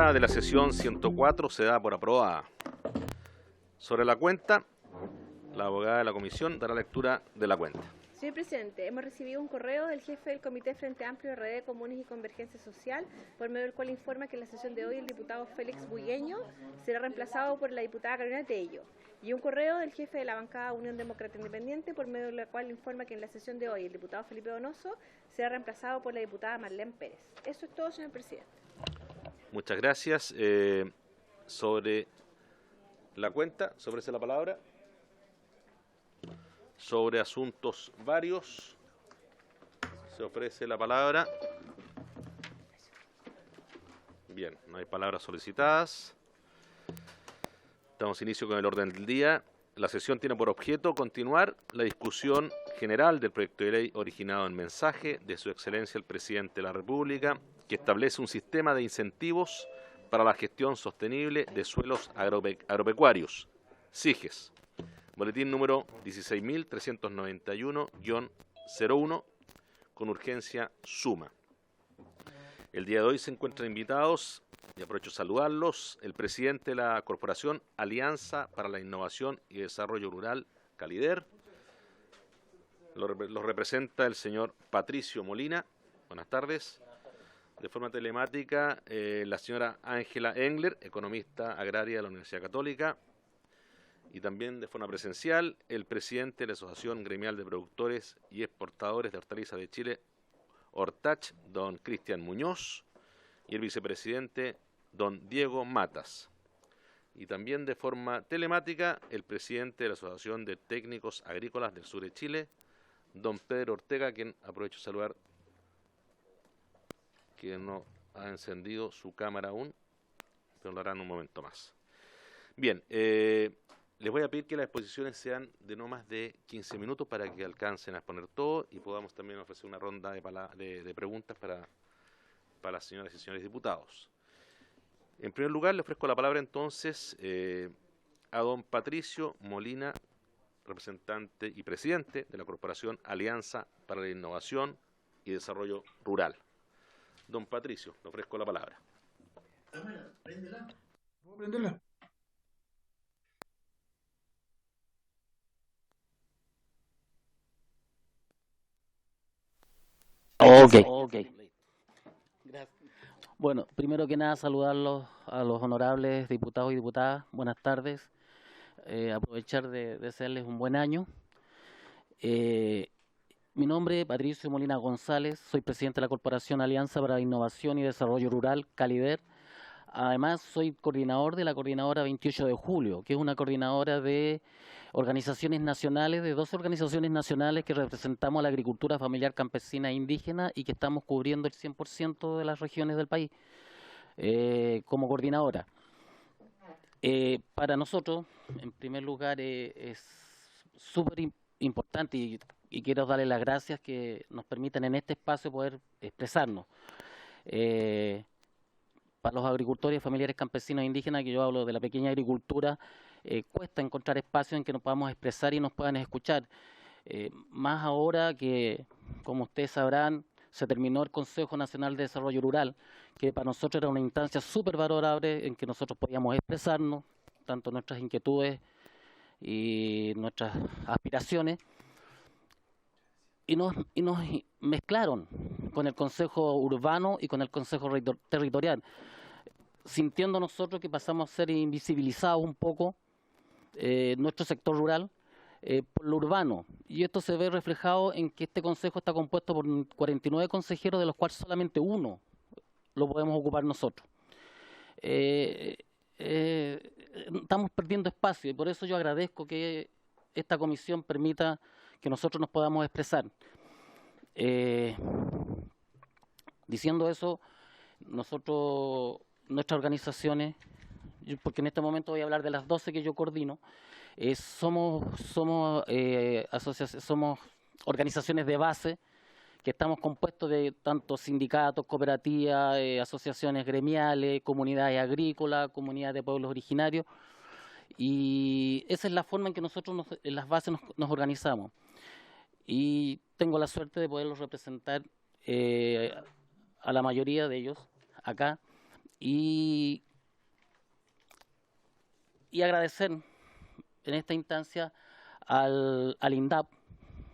acta de la sesión 104 se da por aprobada. Sobre la cuenta, la abogada de la comisión dará lectura de la cuenta. Señor presidente, hemos recibido un correo del jefe del Comité Frente Amplio de Redes Comunes y Convergencia Social, por medio del cual informa que en la sesión de hoy el diputado Félix Bugueño será reemplazado por la diputada Carolina Tello. Y un correo del jefe de la bancada Unión Demócrata Independiente, por medio del cual informa que en la sesión de hoy el diputado Felipe Donoso será reemplazado por la diputada Marlene Pérez. Eso es todo, señor presidente. Muchas gracias. Sobre la cuenta, se ofrece la palabra. Sobre asuntos varios, se ofrece la palabra. Bien, no hay palabras solicitadas. Damos inicio con el orden del día. La sesión tiene por objeto continuar la discusión general del proyecto de ley originado en mensaje de Su Excelencia el Presidente de la República, que establece un sistema de incentivos para la gestión sostenible de suelos agropecuarios, SIGES. Boletín número 16.391-01, con urgencia suma. El día de hoy se encuentran invitados, y aprovecho a saludarlos, el presidente de la Corporación Alianza para la Innovación y Desarrollo Rural, Calider. Los representa el señor Patricio Molina. Buenas tardes. De forma telemática, la señora Ángela Engler, economista agraria de la Universidad Católica. Y también de forma presencial, el presidente de la Asociación Gremial de Productores y Exportadores de Hortalizas de Chile, Hortach, don Cristian Muñoz, y el vicepresidente, don Diego Matas. Y también de forma telemática, el presidente de la Asociación de Técnicos Agrícolas del Sur de Chile, don Pedro Ortega, quien aprovecho de saludar, que no ha encendido su cámara aún, pero lo hará en un momento más. Bien, les voy a pedir que las exposiciones sean de no más de 15 minutos para que alcancen a exponer todo y podamos también ofrecer una ronda de preguntas para las señoras y señores diputados. En primer lugar, le ofrezco la palabra entonces a don Patricio Molina, representante y presidente de la Corporación Alianza para la Innovación y Desarrollo Rural. Don Patricio, le ofrezco la palabra. Préndela. ¿Puedo prenderla? Ok. Bueno, primero que nada saludarlos a los honorables diputados y diputadas. Buenas tardes. Aprovechar de desearles un buen año. Mi nombre es Patricio Molina González, soy presidente de la Corporación Alianza para la Innovación y Desarrollo Rural, Calider. Además, soy coordinador de la Coordinadora 28 de Julio, que es una coordinadora de organizaciones nacionales, de 12 organizaciones nacionales que representamos a la agricultura familiar campesina e indígena y que estamos cubriendo el 100% de las regiones del país como coordinadora. Para nosotros, en primer lugar, es súper importante y quiero darle las gracias que nos permitan en este espacio poder expresarnos. Para los agricultores, familiares campesinos e indígenas, que yo hablo de la pequeña agricultura, cuesta encontrar espacios en que nos podamos expresar y nos puedan escuchar. Más ahora que, como ustedes sabrán, se terminó el Consejo Nacional de Desarrollo Rural, que para nosotros era una instancia súper valorable en que nosotros podíamos expresarnos, tanto nuestras inquietudes y nuestras aspiraciones, y nos mezclaron con el Consejo Urbano y con el Consejo Territorial, sintiendo nosotros que pasamos a ser invisibilizados un poco nuestro sector rural por lo urbano. Y esto se ve reflejado en que este consejo está compuesto por 49 consejeros, de los cuales solamente uno lo podemos ocupar nosotros. Estamos perdiendo espacio y por eso yo agradezco que esta comisión permita que nosotros nos podamos expresar. Diciendo eso, nuestras organizaciones, porque en este momento voy a hablar de las 12 que yo coordino, somos organizaciones de base que estamos compuestos de tanto sindicatos, cooperativas, asociaciones gremiales, comunidades agrícolas, comunidades de pueblos originarios, y esa es la forma en que nosotros en las bases nos organizamos. Y tengo la suerte de poderlos representar a la mayoría de ellos acá. y agradecer en esta instancia al INDAP,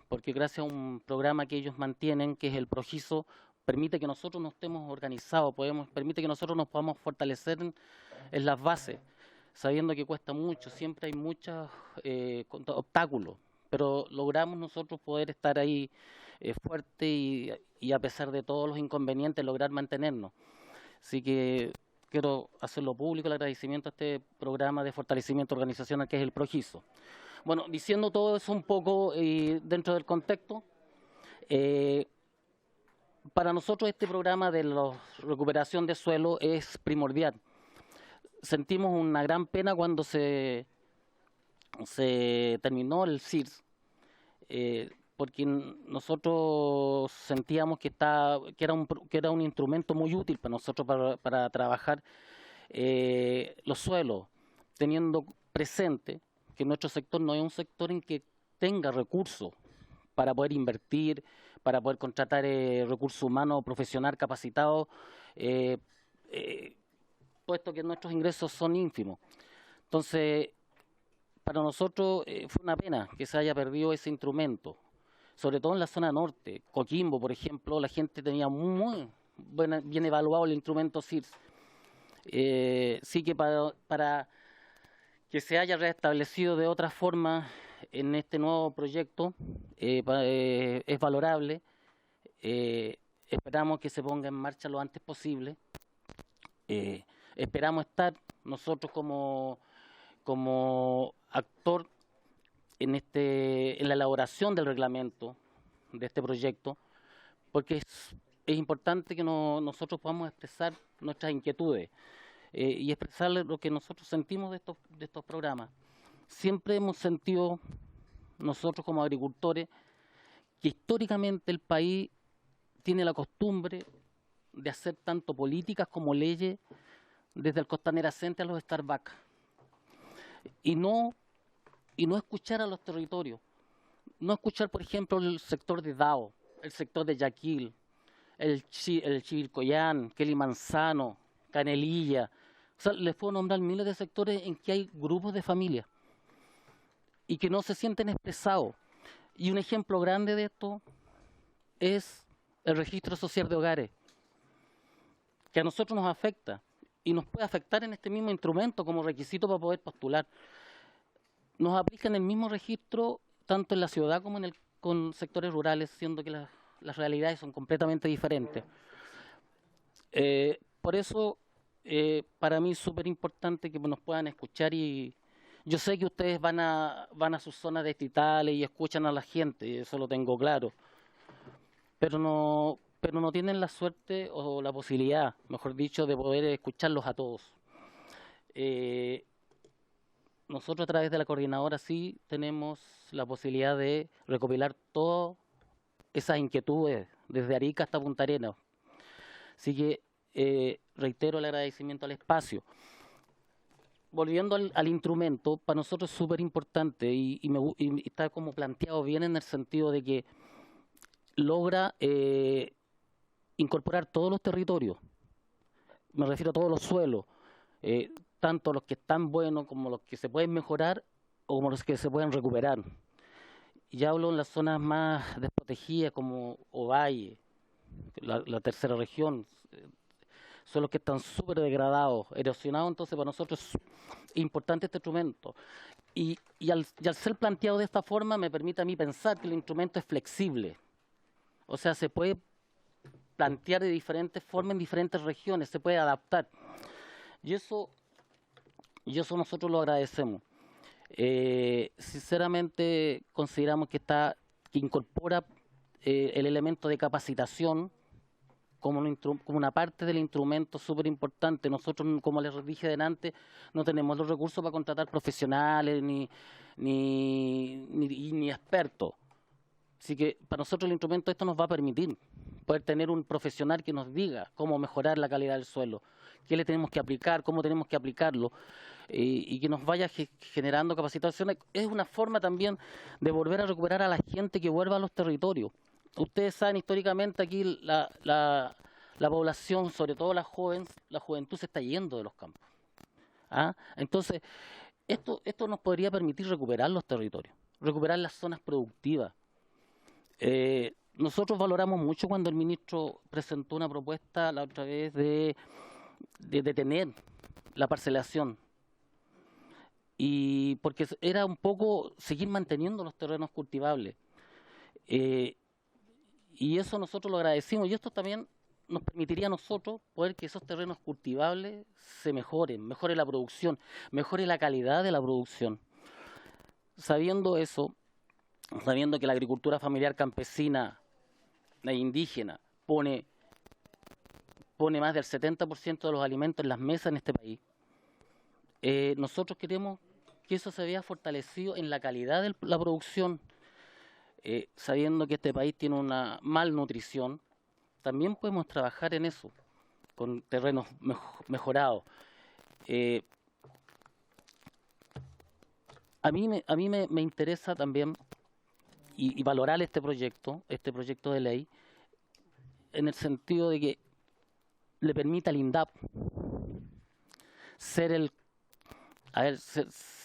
porque gracias a un programa que ellos mantienen, que es el Progiso, permite que nosotros nos estemos organizados, permite que nosotros nos podamos fortalecer en las bases, sabiendo que cuesta mucho, siempre hay muchos obstáculos, pero logramos nosotros poder estar ahí fuerte y a pesar de todos los inconvenientes lograr mantenernos. Así que quiero hacerlo público el agradecimiento a este programa de fortalecimiento organizacional que es el Progiso. Bueno, diciendo todo eso un poco dentro del contexto, para nosotros este programa de la recuperación de suelo es primordial. Sentimos una gran pena cuando se terminó el CIRS, porque nosotros sentíamos que era un instrumento muy útil para nosotros para trabajar los suelos, teniendo presente que nuestro sector no es un sector en que tenga recursos para poder invertir, para poder contratar recursos humanos profesional capacitados, puesto que nuestros ingresos son ínfimos. Entonces, para nosotros fue una pena que se haya perdido ese instrumento, sobre todo en la zona norte. Coquimbo, por ejemplo, la gente tenía muy bien evaluado el instrumento CIRS. Sí que para que se haya restablecido de otra forma en este nuevo proyecto es valorable. Esperamos que se ponga en marcha lo antes posible. Esperamos estar nosotros como actor en la elaboración del reglamento de este proyecto, porque es importante que nosotros podamos expresar nuestras inquietudes y expresarle lo que nosotros sentimos de estos programas. Siempre hemos sentido nosotros como agricultores que históricamente el país tiene la costumbre de hacer tanto políticas como leyes desde el Costanera Center a los Starbucks y no escuchar a los territorios, no escuchar, por ejemplo, el sector de Dao, el sector de Yaquil, el Chivilcoyán, Quelimanzano, Canelilla. O sea, les puedo nombrar miles de sectores en que hay grupos de familias y que no se sienten expresados. Y un ejemplo grande de esto es el registro social de hogares, que a nosotros nos afecta y nos puede afectar en este mismo instrumento como requisito para poder postular. Nos aplican el mismo registro tanto en la ciudad como con sectores rurales, siendo que las realidades son completamente diferentes. Por eso, para mí es súper importante que nos puedan escuchar y yo sé que ustedes van a sus zonas distritales y escuchan a la gente, y eso lo tengo claro, pero no tienen la suerte o la posibilidad, mejor dicho, de poder escucharlos a todos. Nosotros a través de la coordinadora sí tenemos la posibilidad de recopilar todas esas inquietudes, desde Arica hasta Punta Arenas. Así que reitero el agradecimiento al espacio. Volviendo al instrumento, para nosotros es súper importante y está como planteado bien en el sentido de que logra incorporar todos los territorios, me refiero a todos los suelos, tanto los que están buenos como los que se pueden mejorar o como los que se pueden recuperar. Y hablo en las zonas más desprotegidas como Ovalle, la tercera región, son los que están súper degradados, erosionados. Entonces para nosotros es importante este instrumento. Y al ser planteado de esta forma me permite a mí pensar que el instrumento es flexible. O sea, se puede plantear de diferentes formas en diferentes regiones, se puede adaptar. Y eso nosotros lo agradecemos. Sinceramente consideramos que incorpora el elemento de capacitación como una parte del instrumento súper importante. Nosotros, como les dije delante, no tenemos los recursos para contratar profesionales ni expertos. Así que para nosotros el instrumento esto nos va a permitir poder tener un profesional que nos diga cómo mejorar la calidad del suelo, qué le tenemos que aplicar, cómo tenemos que aplicarlo, y que nos vaya generando capacitaciones. Es una forma también de volver a recuperar a la gente que vuelva a los territorios. Ustedes saben, históricamente aquí la La población, sobre todo la juventud se está yendo de los campos. ¿Ah? Entonces, esto nos podría permitir recuperar los territorios, recuperar las zonas productivas. Nosotros valoramos mucho cuando el ministro presentó una propuesta la otra vez de detener la parcelación, y porque era un poco seguir manteniendo los terrenos cultivables. Y eso nosotros lo agradecimos, y esto también nos permitiría a nosotros poder que esos terrenos cultivables se mejoren, mejore la producción, mejore la calidad de la producción. Sabiendo eso, sabiendo que la agricultura familiar campesina e indígena pone más del 70% de los alimentos en las mesas en este país, nosotros queremos que eso se vea fortalecido en la calidad de la producción, sabiendo que este país tiene una malnutrición. También podemos trabajar en eso, con terrenos mejorados. A mí me interesa también y valorar este proyecto de ley, en el sentido de que le permita al INDAP ser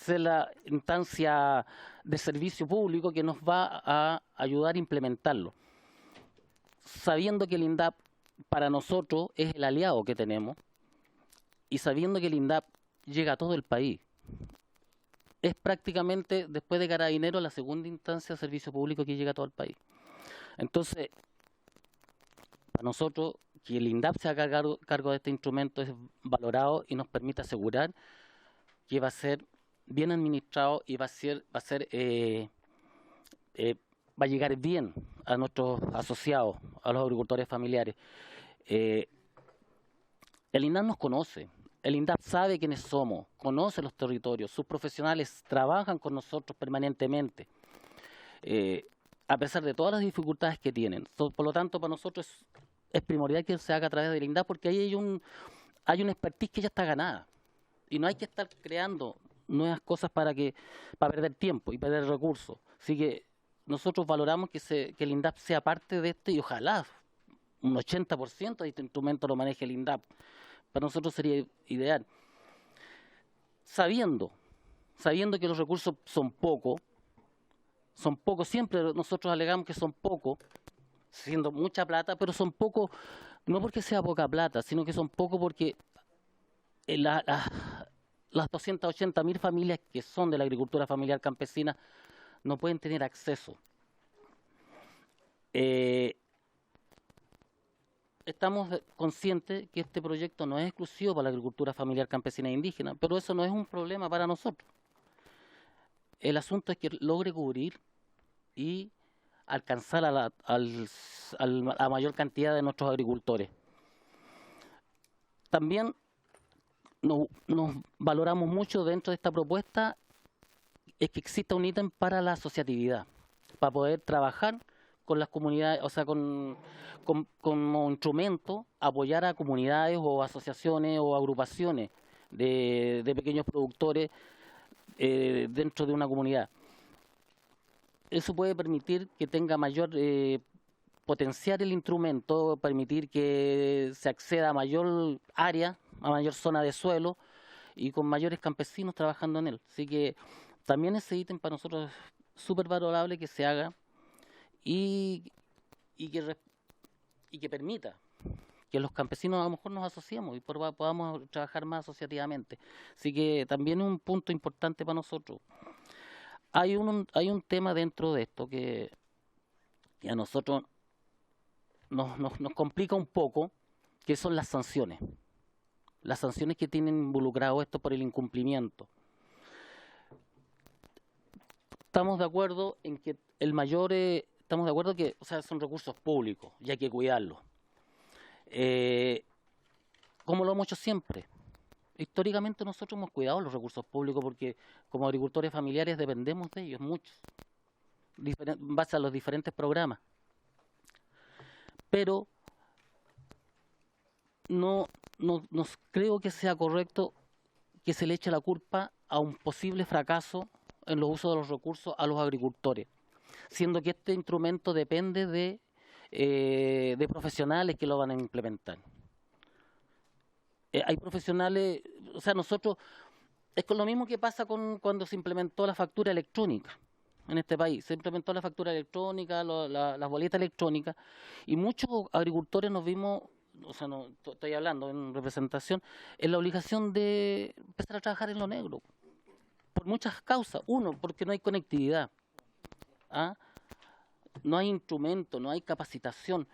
la instancia de servicio público que nos va a ayudar a implementarlo, sabiendo que el INDAP para nosotros es el aliado que tenemos, y sabiendo que el INDAP llega a todo el país. Es prácticamente, después de Carabineros, la segunda instancia de servicio público que llega a todo el país. Entonces, para nosotros, que el INDAP se haga cargo de este instrumento es valorado y nos permite asegurar que va a ser bien administrado y va a llegar bien a nuestros asociados, a los agricultores familiares. El INDAP nos conoce, el INDAP sabe quiénes somos, conoce los territorios, sus profesionales trabajan con nosotros permanentemente, a pesar de todas las dificultades que tienen. Por lo tanto, para nosotros es primordial que se haga a través del INDAP, porque ahí hay una expertise que ya está ganada, y no hay que estar creando nuevas cosas para perder tiempo y perder recursos. Así que nosotros valoramos que el INDAP sea parte de esto, y ojalá un 80% de este instrumento lo maneje el INDAP. Para nosotros sería ideal. Sabiendo que los recursos son pocos, siempre nosotros alegamos que son pocos, siendo mucha plata, pero son pocos, no porque sea poca plata, sino que son pocos porque las 280.000 familias que son de la agricultura familiar campesina no pueden tener acceso. Estamos conscientes que este proyecto no es exclusivo para la agricultura familiar campesina e indígena, pero eso no es un problema para nosotros. El asunto es que logre cubrir y alcanzar a la mayor cantidad de nuestros agricultores. También nos valoramos mucho dentro de esta propuesta es que exista un ítem para la asociatividad, para poder trabajar con las comunidades, o sea, como instrumento, apoyar a comunidades o asociaciones o agrupaciones de pequeños productores dentro de una comunidad. Eso puede permitir que tenga mayor potenciar el instrumento, permitir que se acceda a mayor área, a mayor zona de suelo, y con mayores campesinos trabajando en él. Así que también ese ítem para nosotros es súper valorable que se haga y que permita que los campesinos a lo mejor nos asociemos y podamos trabajar más asociativamente. Así que también es un punto importante para nosotros. Hay un tema dentro de esto que a nosotros nos complica un poco, que son las sanciones. Las sanciones que tienen involucrado esto por el incumplimiento. Estamos de acuerdo en que estamos de acuerdo que, o sea, son recursos públicos y hay que cuidarlos. Como lo hemos hecho siempre. Históricamente nosotros hemos cuidado los recursos públicos porque como agricultores familiares dependemos de ellos, muchos, en base a los diferentes programas. Pero no creo que sea correcto que se le eche la culpa a un posible fracaso en los usos de los recursos a los agricultores, siendo que este instrumento depende de de profesionales que lo van a implementar. Hay profesionales, o sea, nosotros, es con lo mismo que pasa con cuando se implementó la factura electrónica en este país. Se implementó la factura electrónica, las boletas electrónicas, y muchos agricultores nos vimos, o sea, no estoy hablando en representación, en la obligación de empezar a trabajar en lo negro, por muchas causas. Uno, porque no hay conectividad, ¿ah? No hay instrumento, no hay capacitación.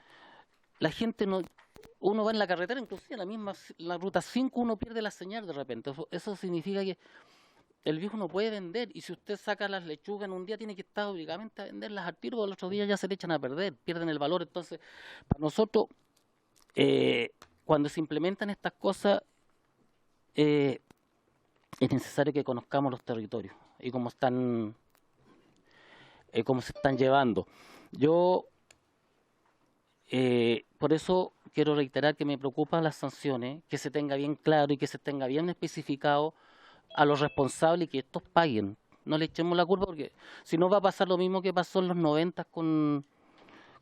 La gente no... Uno va en la carretera, inclusive la ruta 5, uno pierde la señal de repente. Eso significa que el viejo no puede vender, y si usted saca las lechugas en un día, tiene que estar obligadamente a venderlas al tiro, porque el otro día ya se le echan a perder, pierden el valor. Entonces, para nosotros, cuando se implementan estas cosas, es necesario que conozcamos los territorios y cómo se están llevando. Yo, por eso quiero reiterar que me preocupan las sanciones, que se tenga bien claro y que se tenga bien especificado a los responsables y que estos paguen. No le echemos la culpa, porque si no va a pasar lo mismo que pasó en los 90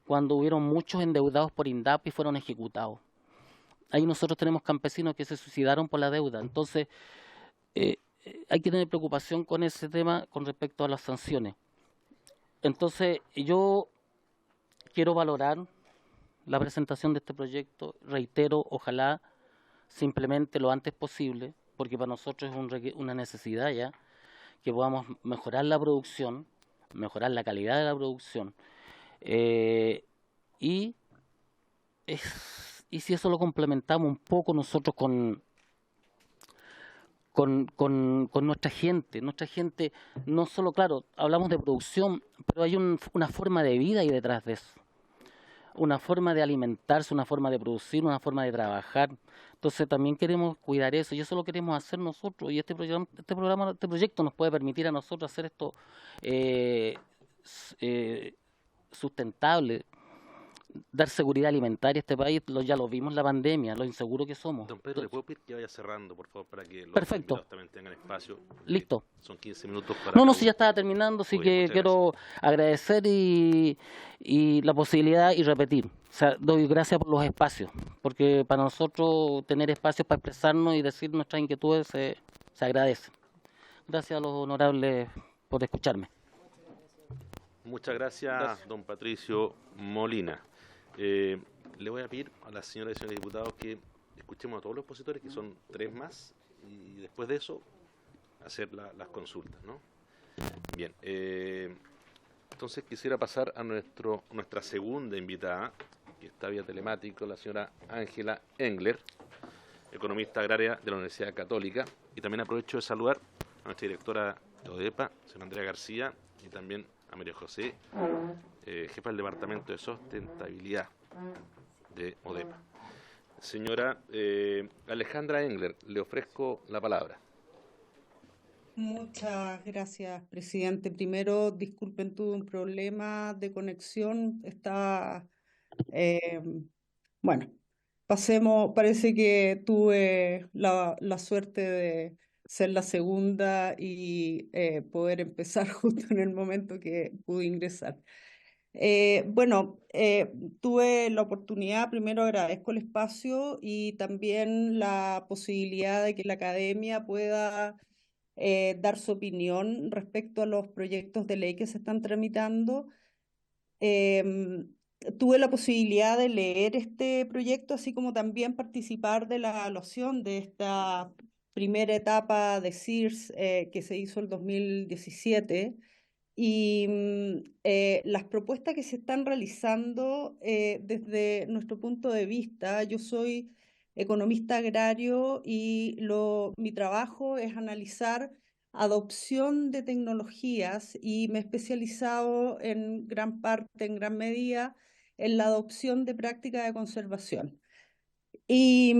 cuando hubieron muchos endeudados por INDAP y fueron ejecutados. Ahí nosotros tenemos campesinos que se suicidaron por la deuda. Entonces, hay que tener preocupación con ese tema con respecto a las sanciones. Entonces, yo quiero valorar la presentación de este proyecto. Reitero, ojalá se implemente lo antes posible, porque para nosotros es una necesidad ya que podamos mejorar la producción, mejorar la calidad de la producción. Y si eso lo complementamos un poco nosotros con nuestra gente no solo, claro, hablamos de producción, pero hay una forma de vida ahí detrás de eso, una forma de alimentarse, una forma de producir, una forma de trabajar. Entonces también queremos cuidar eso, y eso lo queremos hacer nosotros, y este proyecto nos puede permitir a nosotros hacer esto sustentable, dar seguridad alimentaria a este país. Ya lo vimos en la pandemia, lo inseguro que somos. Don Pedro, ¿le puedo pedir que vaya cerrando, por favor, para que los Perfecto. invitados también tengan espacio? Listo. Son 15 minutos para... No, si ya estaba terminando, así que quiero agradecer y la posibilidad y repetir. O sea, doy gracias por los espacios, porque para nosotros tener espacios para expresarnos y decir nuestras inquietudes se agradece. Gracias a los honorables por escucharme. Muchas gracias, don Patricio Molina. Le voy a pedir a las señoras y señores diputados que escuchemos a todos los expositores, que son 3 más, y después de eso hacer las consultas, ¿no? Bien, entonces quisiera pasar a nuestra segunda invitada, que está vía telemático, la señora Ángela Engler, economista agraria de la Universidad Católica, y también aprovecho de saludar a nuestra directora de ODEPA, señora Andrea García, y también a María José, jefa del Departamento de Sustentabilidad de ODEPA. Señora Alejandra Engler, le ofrezco la palabra. Muchas gracias, presidente. Primero, disculpen, tuve un problema de conexión. Bueno, pasemos, parece que tuve la suerte de ser la segunda y poder empezar justo en el momento que pude ingresar. Tuve la oportunidad, primero agradezco el espacio y también la posibilidad de que la academia pueda dar su opinión respecto a los proyectos de ley que se están tramitando. Tuve la posibilidad de leer este proyecto, así como también participar de la evaluación de esta primera etapa de CIRS que se hizo el 2017. Y las propuestas que se están realizando desde nuestro punto de vista, yo soy economista agrario y mi trabajo es analizar adopción de tecnologías y me he especializado en gran parte, en gran medida, en la adopción de prácticas de conservación. Y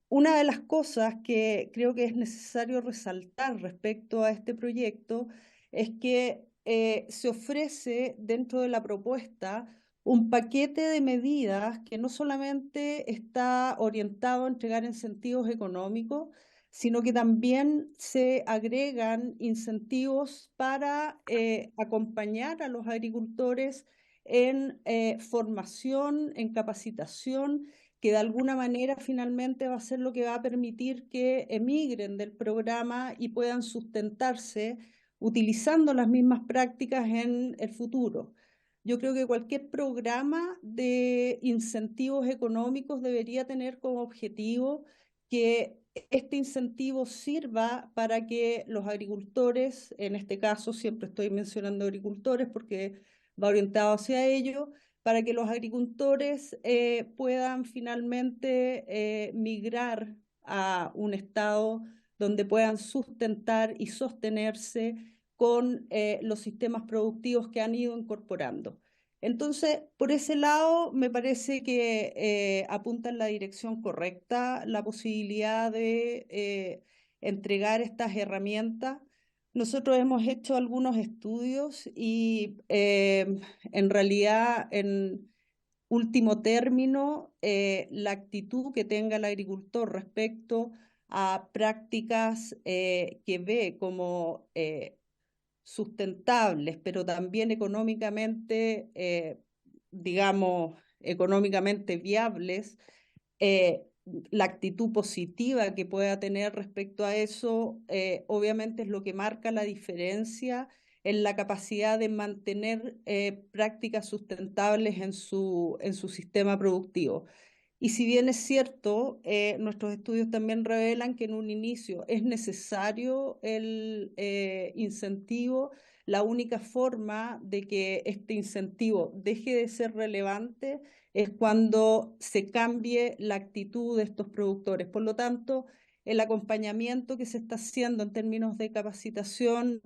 una de las cosas que creo que es necesario resaltar respecto a este proyecto es que se ofrece dentro de la propuesta un paquete de medidas que no solamente está orientado a entregar incentivos económicos, sino que también se agregan incentivos para acompañar a los agricultores en formación, en capacitación, que de alguna manera finalmente va a ser lo que va a permitir que emigren del programa y puedan sustentarse utilizando las mismas prácticas en el futuro. Yo creo que cualquier programa de incentivos económicos debería tener como objetivo que este incentivo sirva para que los agricultores, en este caso siempre estoy mencionando agricultores porque va orientado hacia ello, para que los agricultores puedan finalmente migrar a un estado donde puedan sustentar y sostenerse con los sistemas productivos que han ido incorporando. Entonces, por ese lado, me parece que apunta en la dirección correcta la posibilidad de entregar estas herramientas. Nosotros hemos hecho algunos estudios y en realidad, en último término, la actitud que tenga el agricultor respecto a prácticas que ve como sustentables, pero también económicamente, digamos, económicamente viables, eh, la actitud positiva que pueda tener respecto a eso, obviamente es lo que marca la diferencia en la capacidad de mantener prácticas sustentables en su sistema productivo. Y si bien es cierto, nuestros estudios también revelan que en un inicio es necesario el incentivo, la única forma de que este incentivo deje de ser relevante es cuando se cambie la actitud de estos productores. Por lo tanto, el acompañamiento que se está haciendo en términos de capacitación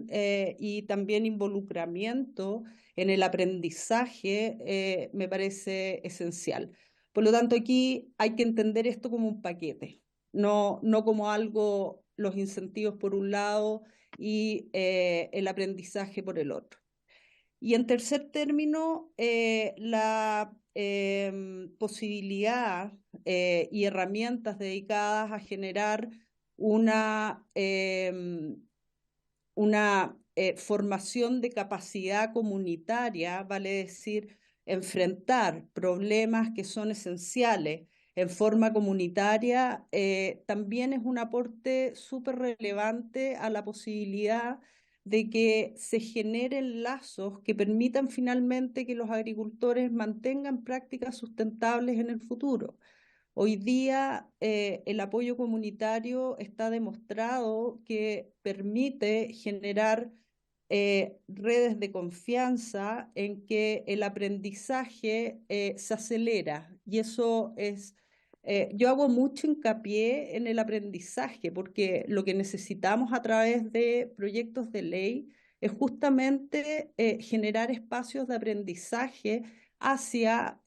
y también involucramiento en el aprendizaje me parece esencial. Por lo tanto, aquí hay que entender esto como un paquete, no como algo, los incentivos por un lado y el aprendizaje por el otro. Y en tercer término, la posibilidad y herramientas dedicadas a generar una formación de capacidad comunitaria, vale decir, enfrentar problemas que son esenciales en forma comunitaria, también es un aporte súper relevante a la posibilidad de que se generen lazos que permitan finalmente que los agricultores mantengan prácticas sustentables en el futuro. Hoy día el apoyo comunitario está demostrado que permite generar redes de confianza en que el aprendizaje se acelera y eso es, yo hago mucho hincapié en el aprendizaje porque lo que necesitamos a través de proyectos de ley es justamente generar espacios de aprendizaje hacia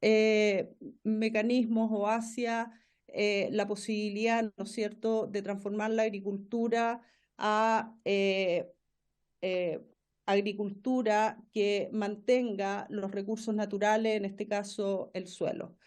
mecanismos o hacia la posibilidad, ¿no es cierto?, de transformar la agricultura a eh, agricultura que mantenga los recursos naturales, en este caso el suelo.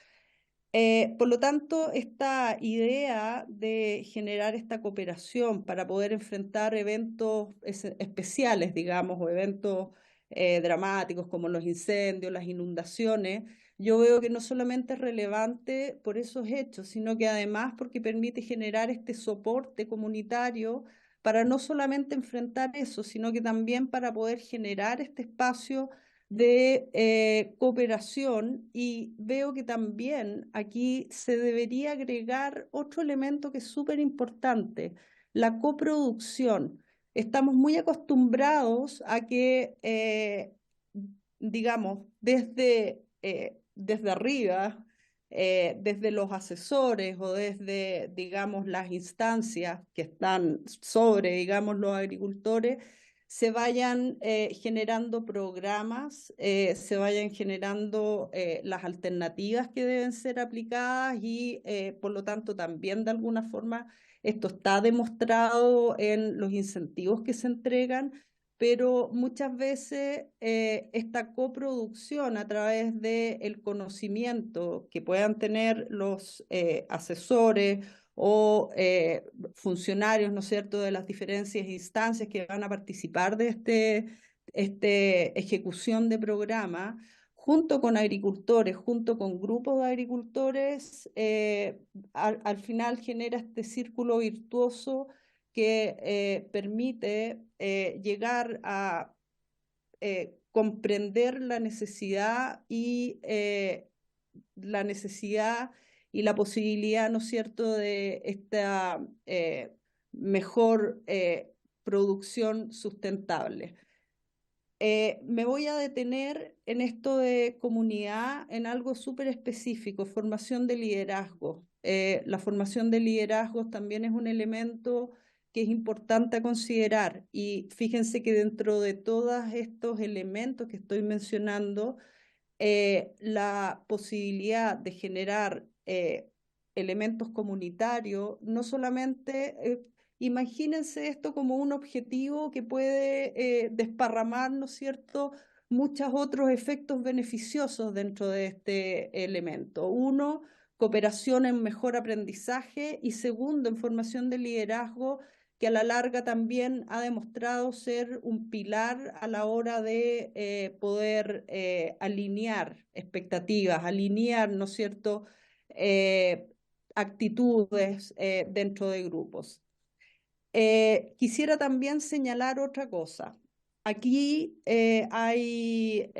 Por lo tanto, esta idea de generar esta cooperación para poder enfrentar eventos especiales, digamos, o eventos dramáticos como los incendios, las inundaciones, yo veo que no solamente es relevante por esos hechos, sino que además porque permite generar este soporte comunitario para no solamente enfrentar eso, sino que también para poder generar este espacio de cooperación y veo que también aquí se debería agregar otro elemento que es súper importante, la coproducción. Estamos muy acostumbrados a que, digamos, desde arriba, desde los asesores o desde, digamos, las instancias que están sobre, digamos, los agricultores, se vayan generando programas, se vayan generando las alternativas que deben ser aplicadas y por lo tanto también de alguna forma esto está demostrado en los incentivos que se entregan, pero muchas veces esta coproducción a través del conocimiento que puedan tener los asesores o funcionarios, ¿no es cierto?, de las diferentes instancias que van a participar de esta ejecución de programa, junto con agricultores, junto con grupos de agricultores, al final genera este círculo virtuoso que permite llegar a comprender la necesidad y la posibilidad, ¿no es cierto?, de esta mejor producción sustentable. Me voy a detener en esto de comunidad, en algo súper específico, formación de liderazgo. La formación de liderazgos también es un elemento que es importante a considerar, y fíjense que dentro de todos estos elementos que estoy mencionando, la posibilidad de generar elementos comunitarios, no solamente, imagínense esto como un objetivo que puede desparramar, ¿no es cierto?, muchos otros efectos beneficiosos dentro de este elemento. Uno, cooperación en mejor aprendizaje, y segundo, en formación de liderazgo, que a la larga también ha demostrado ser un pilar a la hora de poder alinear expectativas, alinear, ¿no es cierto?, actitudes dentro de grupos. Quisiera también señalar otra cosa. Aquí hay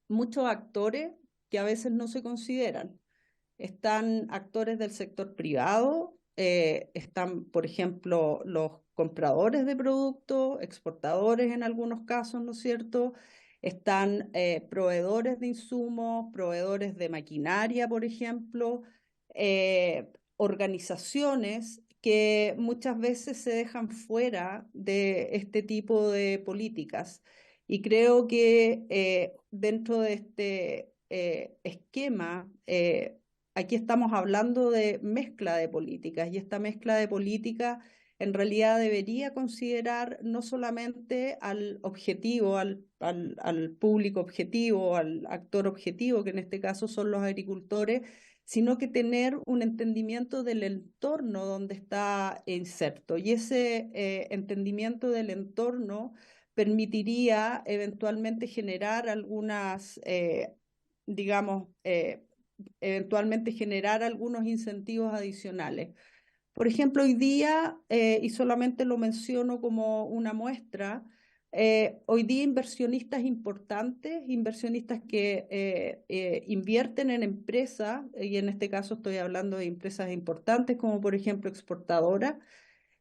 muchos actores que a veces no se consideran. Están actores del sector privado, están, por ejemplo, los compradores de productos, exportadores en algunos casos, ¿no es cierto? Están proveedores de insumos, proveedores de maquinaria, por ejemplo, organizaciones que muchas veces se dejan fuera de este tipo de políticas. Y creo que dentro de este esquema, aquí estamos hablando de mezcla de políticas, y esta mezcla de políticas en realidad debería considerar no solamente al objetivo, al público objetivo, al actor objetivo, que en este caso son los agricultores, sino que tener un entendimiento del entorno donde está inserto. Y ese entendimiento del entorno permitiría eventualmente generar algunas, digamos, eventualmente generar algunos incentivos adicionales. Por ejemplo, hoy día, y solamente lo menciono como una muestra, hoy día inversionistas importantes, inversionistas que invierten en empresas, y en este caso estoy hablando de empresas importantes como por ejemplo exportadoras,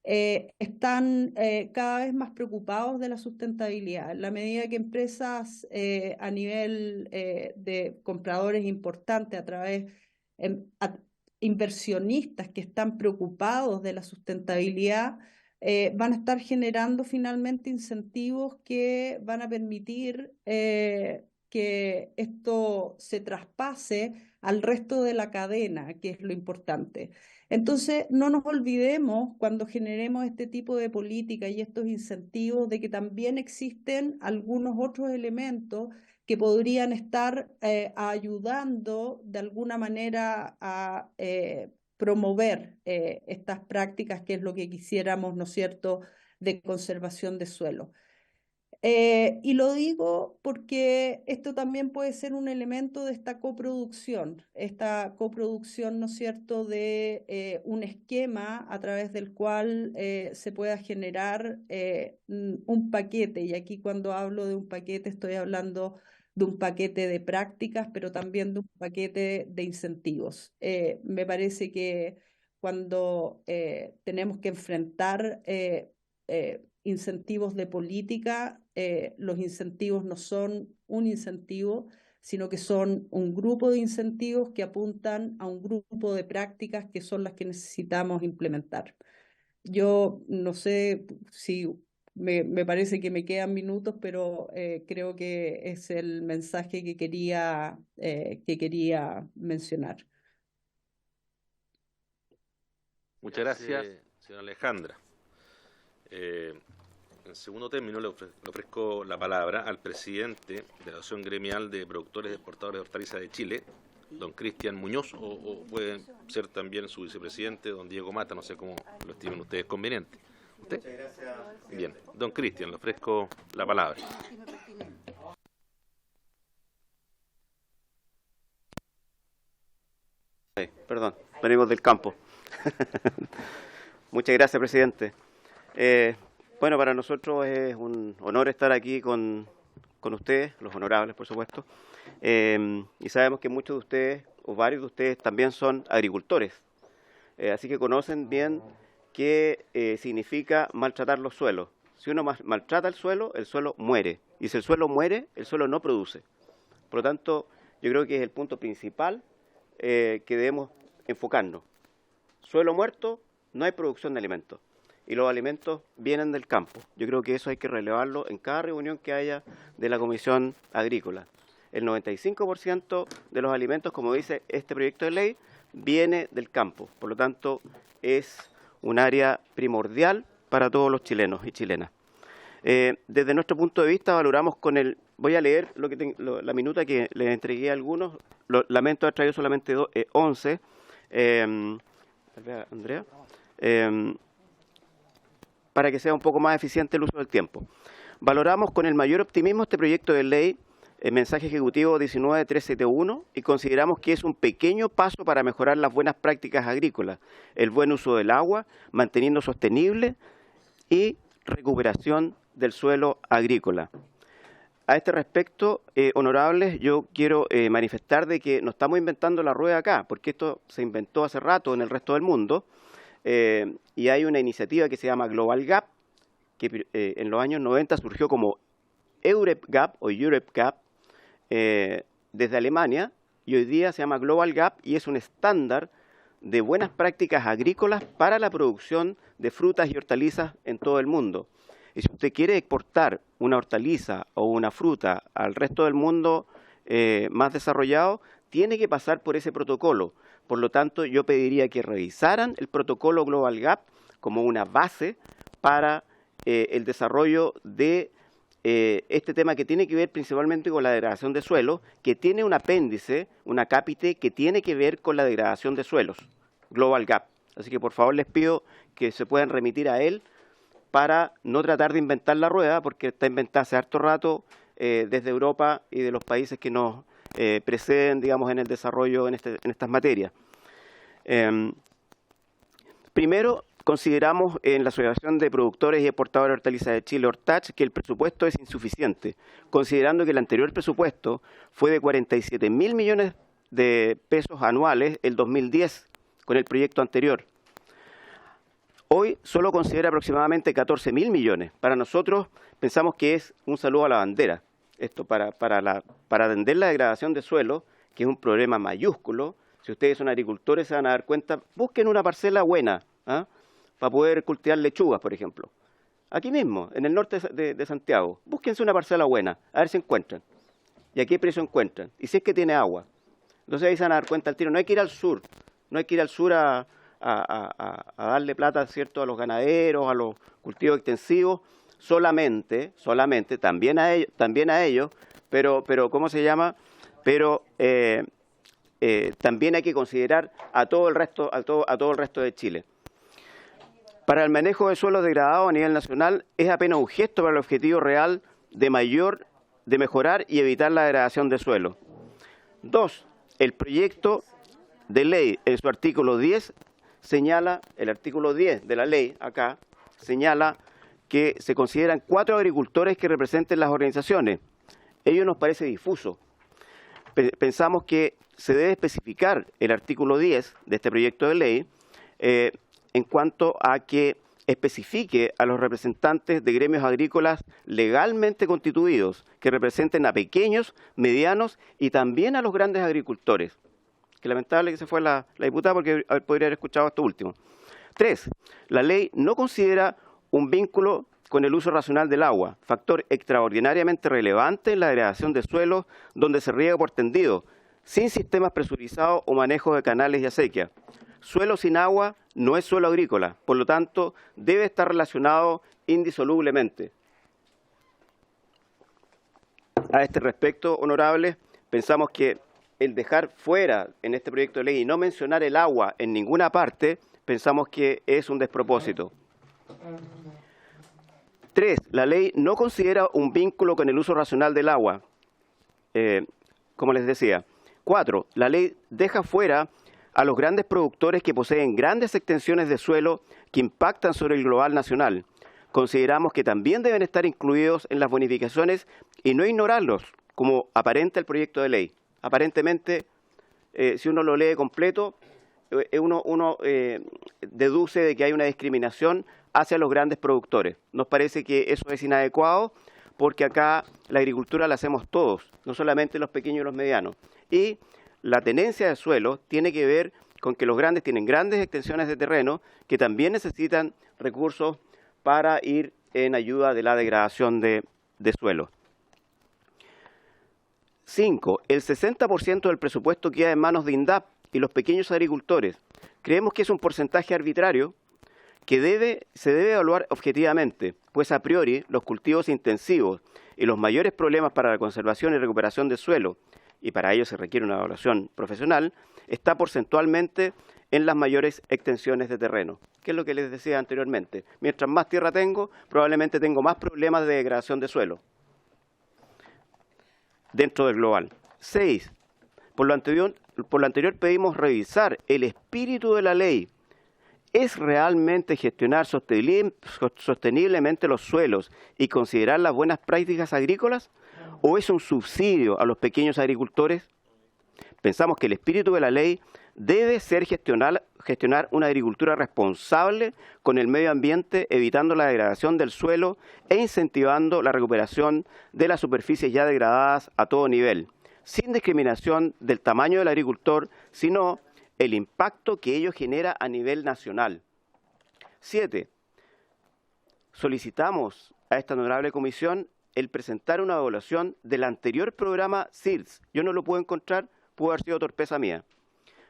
están cada vez más preocupados de la sustentabilidad. En la medida que empresas a nivel de compradores importantes, a través inversionistas que están preocupados de la sustentabilidad, van a estar generando finalmente incentivos que van a permitir que esto se traspase al resto de la cadena, que es lo importante. Entonces, no nos olvidemos cuando generemos este tipo de política y estos incentivos de que también existen algunos otros elementos que podrían estar ayudando de alguna manera a promover estas prácticas, que es lo que quisiéramos, ¿no es cierto?, de conservación de suelo. Y lo digo porque esto también puede ser un elemento de esta coproducción, ¿no es cierto?, de un esquema a través del cual se pueda generar un paquete. Y aquí cuando hablo de un paquete estoy hablando de un paquete de prácticas, pero también de un paquete de incentivos. Me parece que cuando tenemos que enfrentar incentivos de política, los incentivos no son un incentivo, sino que son un grupo de incentivos que apuntan a un grupo de prácticas que son las que necesitamos implementar. Yo no sé si me parece que me quedan minutos, pero creo que es el mensaje que quería mencionar. Muchas gracias, señora Alejandra. En segundo término, le ofrezco la palabra al presidente de la Asociación Gremial de Productores y Exportadores de Hortalizas de Chile, don Cristian Muñoz, o puede ser también su vicepresidente, don Diego Mata, no sé cómo lo estimen ustedes conveniente. ¿Usted? Muchas gracias. Bien, don Cristian, le ofrezco la palabra. venimos del campo. Muchas gracias, presidente. Bueno, para nosotros es un honor estar aquí con ustedes, los honorables, por supuesto, y sabemos que muchos de ustedes, o varios de ustedes, también son agricultores, así que conocen bien qué significa maltratar los suelos. Si uno maltrata el suelo muere, y si el suelo muere, el suelo no produce. Por lo tanto, yo creo que es el punto principal que debemos enfocarnos. Suelo muerto, no hay producción de alimentos. Y los alimentos vienen del campo. Yo creo que eso hay que relevarlo en cada reunión que haya de la Comisión Agrícola. El 95% de los alimentos, como dice este proyecto de ley, viene del campo. Por lo tanto, es un área primordial para todos los chilenos y chilenas. Desde nuestro punto de vista, valoramos con el... Voy a leer la minuta que les entregué a algunos. Lamento haber traído solamente 11. Andrea. Para que sea un poco más eficiente el uso del tiempo. Valoramos con el mayor optimismo este proyecto de ley, el mensaje ejecutivo 19371, y consideramos que es un pequeño paso para mejorar las buenas prácticas agrícolas, el buen uso del agua, manteniendo sostenible y recuperación del suelo agrícola. A este respecto, honorables, yo quiero manifestar de que no estamos inventando la rueda acá, porque esto se inventó hace rato en el resto del mundo, y hay una iniciativa que se llama Global Gap, que en los años 90 surgió como Europe Gap o Europe Gap desde Alemania, y hoy día se llama Global Gap y es un estándar de buenas prácticas agrícolas para la producción de frutas y hortalizas en todo el mundo. Y si usted quiere exportar una hortaliza o una fruta al resto del mundo más desarrollado, tiene que pasar por ese protocolo. Por lo tanto, yo pediría que revisaran el protocolo Global Gap como una base para el desarrollo de este tema que tiene que ver principalmente con la degradación de suelos, que tiene un apéndice, un acápite que tiene que ver con la degradación de suelos, Global Gap. Así que por favor les pido que se puedan remitir a él para no tratar de inventar la rueda, porque está inventada hace harto rato desde Europa y de los países que nos preceden, digamos, en el desarrollo en estas materias. Primero, consideramos en la Asociación de Productores y Exportadores de Hortalizas de Chile, Hortach, que el presupuesto es insuficiente, considerando que el anterior presupuesto fue de 47.000 millones de pesos anuales el 2010, con el proyecto anterior. Hoy solo considera aproximadamente 14.000 millones. Para nosotros pensamos que es un saludo a la bandera. Esto para atender la degradación de suelo, que es un problema mayúsculo. Si ustedes son agricultores se van a dar cuenta, busquen una parcela buena, para poder cultivar lechugas, por ejemplo. Aquí mismo, en el norte de Santiago, búsquense una parcela buena, a ver si encuentran. ¿Y a qué precio encuentran? Y si es que tiene agua. Entonces ahí se van a dar cuenta al tiro. No hay que ir al sur, no hay que ir al sur a darle plata, ¿cierto?, a los ganaderos, a los cultivos extensivos, solamente, también a ellos, pero ¿cómo se llama? Pero también hay que considerar a todo el resto de Chile. Para el manejo de suelos degradados a nivel nacional es apenas un gesto para el objetivo real de mejorar y evitar la degradación de suelo. 2. El proyecto de ley en su artículo 10 señala, el artículo 10 de la ley acá, señala que se consideran 4 agricultores que representen las organizaciones. Ello nos parece difuso. Pensamos que se debe especificar el artículo 10 de este proyecto de ley en cuanto a que especifique a los representantes de gremios agrícolas legalmente constituidos que representen a pequeños, medianos y también a los grandes agricultores. Que lamentable que se fue la diputada porque podría haber escuchado esto último. 3. La ley no considera un vínculo con el uso racional del agua, factor extraordinariamente relevante en la degradación de suelos donde se riega por tendido, sin sistemas presurizados o manejo de canales y acequias. Suelo sin agua no es suelo agrícola, por lo tanto, debe estar relacionado indisolublemente. A este respecto, honorables, pensamos que el dejar fuera en este proyecto de ley y no mencionar el agua en ninguna parte, pensamos que es un despropósito. 3. La ley no considera un vínculo con el uso racional del agua, como les decía. 4. La ley deja fuera a los grandes productores que poseen grandes extensiones de suelo que impactan sobre el global nacional. Consideramos que también deben estar incluidos en las bonificaciones y no ignorarlos, como aparenta el proyecto de ley. Aparentemente, si uno lo lee completo, uno deduce de que hay una discriminación hacia los grandes productores. Nos parece que eso es inadecuado porque acá la agricultura la hacemos todos, no solamente los pequeños y los medianos. Y la tenencia de suelo tiene que ver con que los grandes tienen grandes extensiones de terreno que también necesitan recursos para ir en ayuda de la degradación de suelo. 5. El 60% del presupuesto queda en manos de INDAP y los pequeños agricultores. Creemos que es un porcentaje arbitrario que se debe evaluar objetivamente, pues a priori los cultivos intensivos y los mayores problemas para la conservación y recuperación de suelo, y para ello se requiere una evaluación profesional, está porcentualmente en las mayores extensiones de terreno, que es lo que les decía anteriormente. Mientras más tierra tengo, probablemente tengo más problemas de degradación de suelo dentro del global. 6. Por lo anterior pedimos revisar el espíritu de la ley. ¿Es realmente gestionar sosteniblemente los suelos y considerar las buenas prácticas agrícolas? ¿O es un subsidio a los pequeños agricultores? Pensamos que el espíritu de la ley debe ser gestionar una agricultura responsable con el medio ambiente, evitando la degradación del suelo e incentivando la recuperación de las superficies ya degradadas a todo nivel, sin discriminación del tamaño del agricultor, sino el impacto que ello genera a nivel nacional. 7. Solicitamos a esta honorable comisión el presentar una evaluación del anterior programa CIRS. Yo no lo puedo encontrar, pudo haber sido torpeza mía.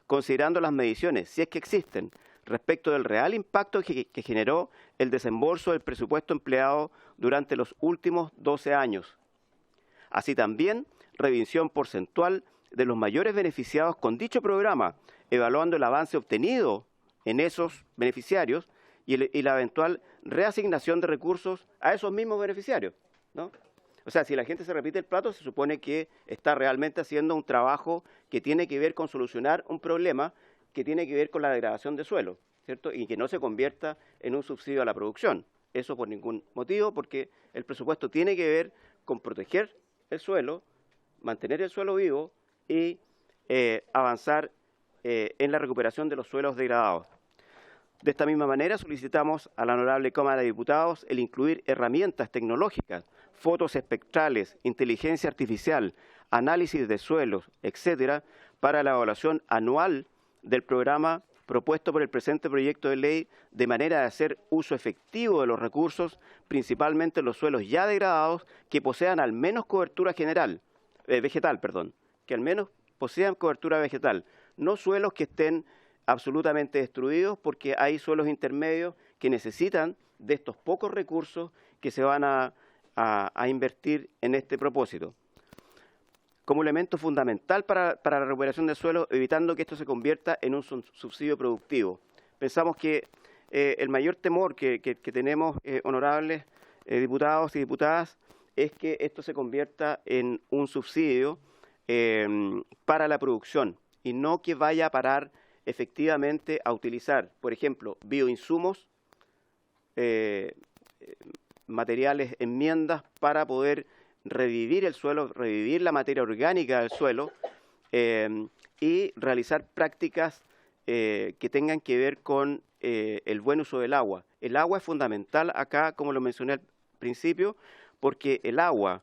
Considerando las mediciones, si es que existen, respecto del real impacto que generó el desembolso del presupuesto empleado durante los últimos 12 años. Así también, revisión porcentual de los mayores beneficiados con dicho programa, evaluando el avance obtenido en esos beneficiarios y la eventual reasignación de recursos a esos mismos beneficiarios, ¿no? O sea, si la gente se repite el plato, se supone que está realmente haciendo un trabajo que tiene que ver con solucionar un problema que tiene que ver con la degradación de suelo, ¿cierto? Y que no se convierta en un subsidio a la producción. Eso por ningún motivo, porque el presupuesto tiene que ver con proteger el suelo, mantener el suelo vivo y avanzar en la recuperación de los suelos degradados. De esta misma manera, solicitamos a la Honorable Cámara de Diputados el incluir herramientas tecnológicas, fotos espectrales, inteligencia artificial, análisis de suelos, etcétera, para la evaluación anual del programa propuesto por el presente proyecto de ley, de manera de hacer uso efectivo de los recursos, principalmente los suelos ya degradados, que posean al menos cobertura vegetal, que al menos posean cobertura vegetal, no suelos que estén absolutamente destruidos, porque hay suelos intermedios que necesitan de estos pocos recursos que se van a invertir en este propósito. Como elemento fundamental para la recuperación del suelo, evitando que esto se convierta en un subsidio productivo. Pensamos que el mayor temor que tenemos, honorables diputados y diputadas, es que esto se convierta en un subsidio para la producción y no que vaya a parar efectivamente a utilizar, por ejemplo, bioinsumos, materiales, enmiendas para poder revivir el suelo, revivir la materia orgánica del suelo y realizar prácticas que tengan que ver con el buen uso del agua. El agua es fundamental acá, como lo mencioné al principio, porque el agua,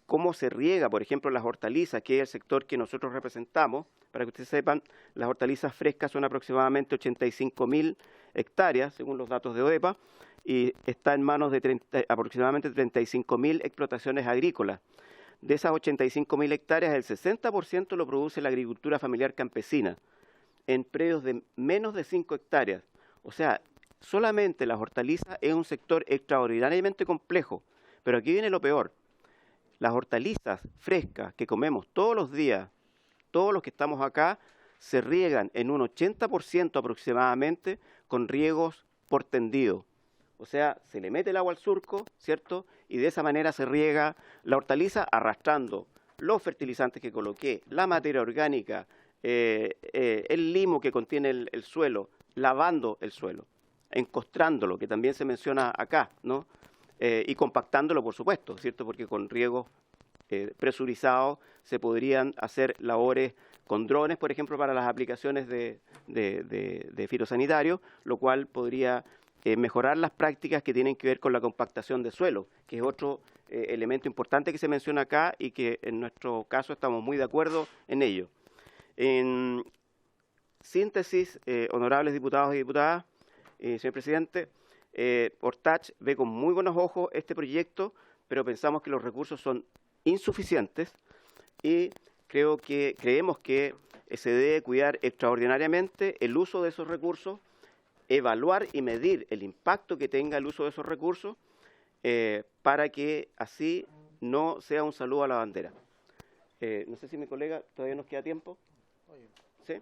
cómo se riega, por ejemplo, las hortalizas, que es el sector que nosotros representamos. Para que ustedes sepan, las hortalizas frescas son aproximadamente 85.000 hectáreas, según los datos de ODEPA, y está en manos de aproximadamente 35.000 explotaciones agrícolas. De esas 85.000 hectáreas, el 60% lo produce la agricultura familiar campesina, en predios de menos de 5 hectáreas. O sea, solamente las hortalizas es un sector extraordinariamente complejo, pero aquí viene lo peor. Las hortalizas frescas que comemos todos los días, todos los que estamos acá, se riegan en un 80% aproximadamente con riegos por tendido. O sea, se le mete el agua al surco, ¿cierto? Y de esa manera se riega la hortaliza arrastrando los fertilizantes que coloqué, la materia orgánica el limo que contiene el suelo, lavando el suelo, encostrándolo, que también se menciona acá, ¿no? Y compactándolo, por supuesto, ¿cierto? Porque con riegos presurizados se podrían hacer labores con drones, por ejemplo, para las aplicaciones de fitosanitarios, lo cual podría mejorar las prácticas que tienen que ver con la compactación de suelo, que es otro elemento importante que se menciona acá y que en nuestro caso estamos muy de acuerdo en ello. En síntesis, honorables diputados y diputadas, señor presidente, Ortach ve con muy buenos ojos este proyecto, pero pensamos que los recursos son insuficientes y creemos que se debe cuidar extraordinariamente el uso de esos recursos, evaluar y medir el impacto que tenga el uso de esos recursos para que así no sea un saludo a la bandera. No sé si mi colega todavía nos queda tiempo. ¿Sí?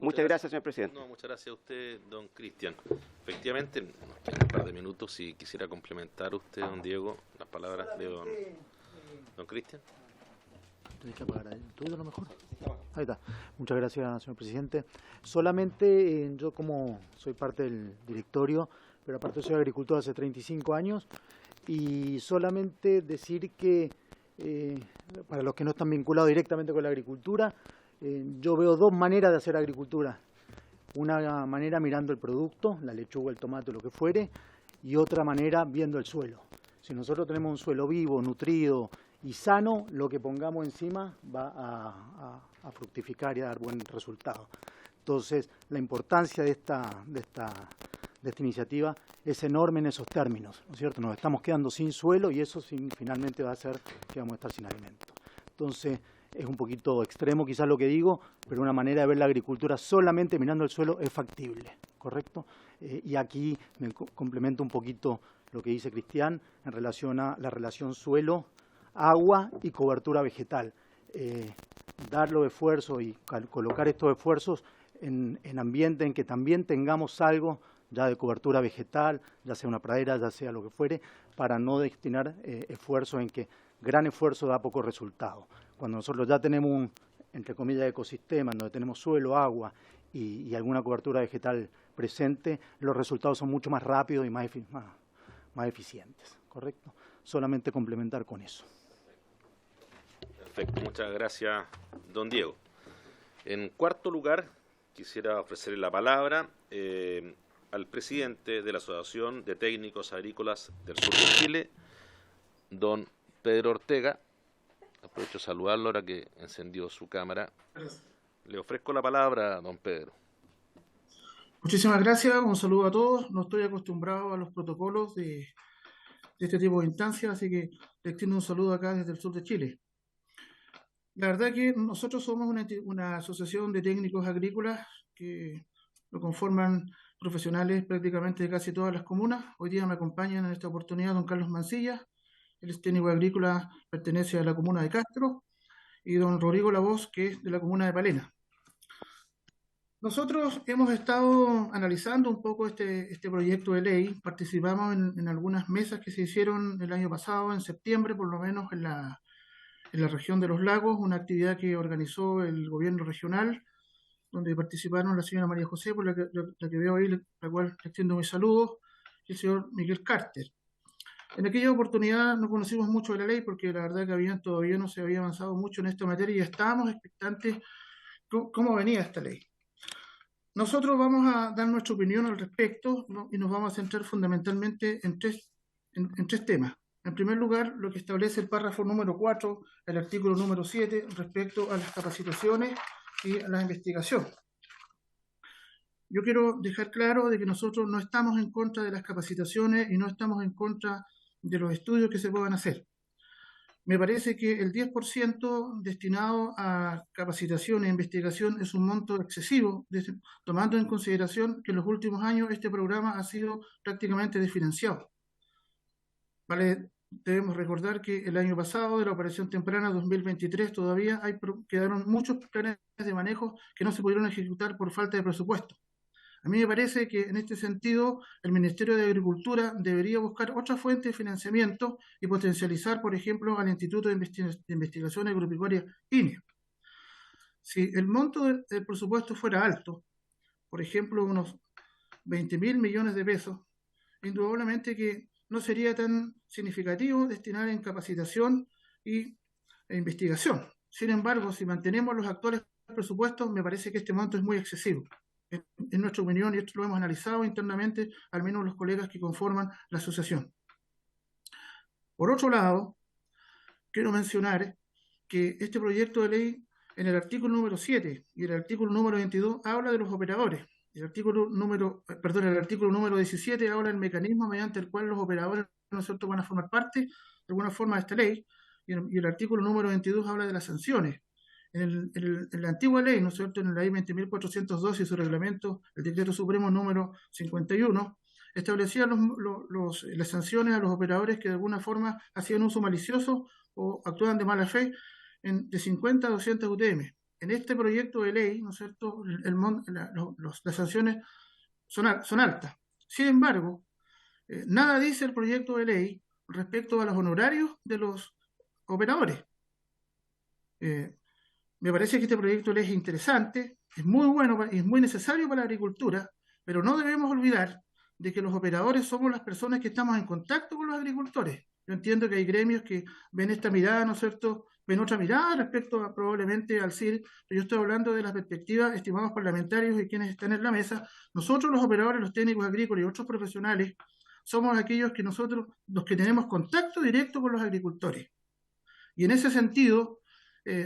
Muchas gracias, señor presidente. No, muchas gracias a usted, don Cristian. Efectivamente, nos quedan un par de minutos. Si quisiera complementar usted, don Diego, las palabras de don Cristian. Tienes que apagar ahí. ¿Tú lo mejor? Ahí está. Muchas gracias, señor presidente. Solamente yo, como soy parte del directorio, pero aparte soy agricultor hace 35 años, y solamente decir que para los que no están vinculados directamente con la agricultura, yo veo dos maneras de hacer agricultura. Una manera mirando el producto, la lechuga, el tomate, lo que fuere, y otra manera viendo el suelo. Si nosotros tenemos un suelo vivo, nutrido y sano, lo que pongamos encima va a fructificar y a dar buen resultado. Entonces, la importancia de esta iniciativa es enorme en esos términos, ¿no es cierto? Nos estamos quedando sin suelo y eso finalmente va a hacer que vamos a estar sin alimento. Entonces, es un poquito extremo quizás lo que digo, pero una manera de ver la agricultura solamente mirando el suelo es factible, ¿correcto? Y aquí me complemento un poquito lo que dice Cristian en relación a la relación suelo, agua y cobertura vegetal. Dar los esfuerzos y colocar estos esfuerzos en ambiente en que también tengamos algo ya de cobertura vegetal, ya sea una pradera, ya sea lo que fuere, para no destinar esfuerzos en que gran esfuerzo da poco resultado. Cuando nosotros ya tenemos un, entre comillas, ecosistema, donde tenemos suelo, agua y alguna cobertura vegetal presente, los resultados son mucho más rápidos y más eficientes, ¿correcto? Solamente complementar con eso. Perfecto, muchas gracias, don Diego. En cuarto lugar, quisiera ofrecerle la palabra al presidente de la Asociación de Técnicos Agrícolas del Sur de Chile, don Pedro Ortega. Aprovecho a saludarlo ahora que encendió su cámara. Le ofrezco la palabra a don Pedro. Muchísimas gracias, un saludo a todos. No estoy acostumbrado a los protocolos de este tipo de instancias, así que les extiendo un saludo acá desde el sur de Chile. La verdad que nosotros somos una asociación de técnicos agrícolas que lo conforman profesionales prácticamente de casi todas las comunas. Hoy día me acompañan en esta oportunidad don Carlos Mancilla, él es técnico agrícola, pertenece a la comuna de Castro, y don Rodrigo Lavoz, que es de la comuna de Palena. Nosotros hemos estado analizando un poco este proyecto de ley, participamos en algunas mesas que se hicieron el año pasado, en septiembre, por lo menos en la región de Los Lagos, una actividad que organizó el gobierno regional, donde participaron la señora María José, por la que veo ahí, la cual le extiendo mis saludos, y el señor Miguel Carter. En aquella oportunidad no conocimos mucho de la ley porque la verdad que todavía no se había avanzado mucho en esta materia y estábamos expectantes cómo venía esta ley. Nosotros vamos a dar nuestra opinión al respecto, ¿no? Y nos vamos a centrar fundamentalmente en tres temas. En primer lugar, lo que establece el párrafo número 4, el artículo número 7, respecto a las capacitaciones y a la investigación. Yo quiero dejar claro de que nosotros no estamos en contra de las capacitaciones y no estamos en contra de los estudios que se puedan hacer. Me parece que el 10% destinado a capacitación e investigación es un monto excesivo, tomando en consideración que en los últimos años este programa ha sido prácticamente desfinanciado. Vale, debemos recordar que el año pasado, de la operación temprana 2023, todavía quedaron muchos planes de manejo que no se pudieron ejecutar por falta de presupuesto. A mí me parece que en este sentido el Ministerio de Agricultura debería buscar otra fuente de financiamiento y potencializar, por ejemplo, al Instituto de Investigación Agropecuaria INE. si el monto del presupuesto fuera alto, por ejemplo, unos 20.000 millones de pesos, indudablemente que no sería tan significativo destinar en capacitación e investigación. Sin embargo, si mantenemos los actuales presupuestos, me parece que este monto es muy excesivo. En nuestra opinión, y esto lo hemos analizado internamente, al menos los colegas que conforman la asociación. Por otro lado, quiero mencionar que este proyecto de ley, en el artículo número 7 y el artículo número 22, habla de los operadores. El artículo número 17 habla del mecanismo mediante el cual los operadores, ¿no es cierto?, van a formar parte de alguna forma de esta ley, y el artículo número 22 habla de las sanciones. En la antigua ley, ¿no es cierto?, en la ley 20.402 y su reglamento, el decreto supremo número 51, establecía las sanciones a los operadores que de alguna forma hacían uso malicioso o actuaban de mala fe de 50 a 200 UTM. En este proyecto de ley, ¿no es cierto?, las sanciones son altas. Sin embargo, nada dice el proyecto de ley respecto a los honorarios de los operadores. Me parece que este proyecto de ley es interesante, es muy bueno y es muy necesario para la agricultura, pero no debemos olvidar de que los operadores somos las personas que estamos en contacto con los agricultores. Yo entiendo que hay gremios que ven esta mirada, ¿no es cierto?, ven otra mirada respecto probablemente al CIR, pero yo estoy hablando de las perspectivas, estimados parlamentarios y quienes están en la mesa. Nosotros, los operadores, los técnicos agrícolas y otros profesionales, somos aquellos que los que tenemos contacto directo con los agricultores. Y en ese sentido,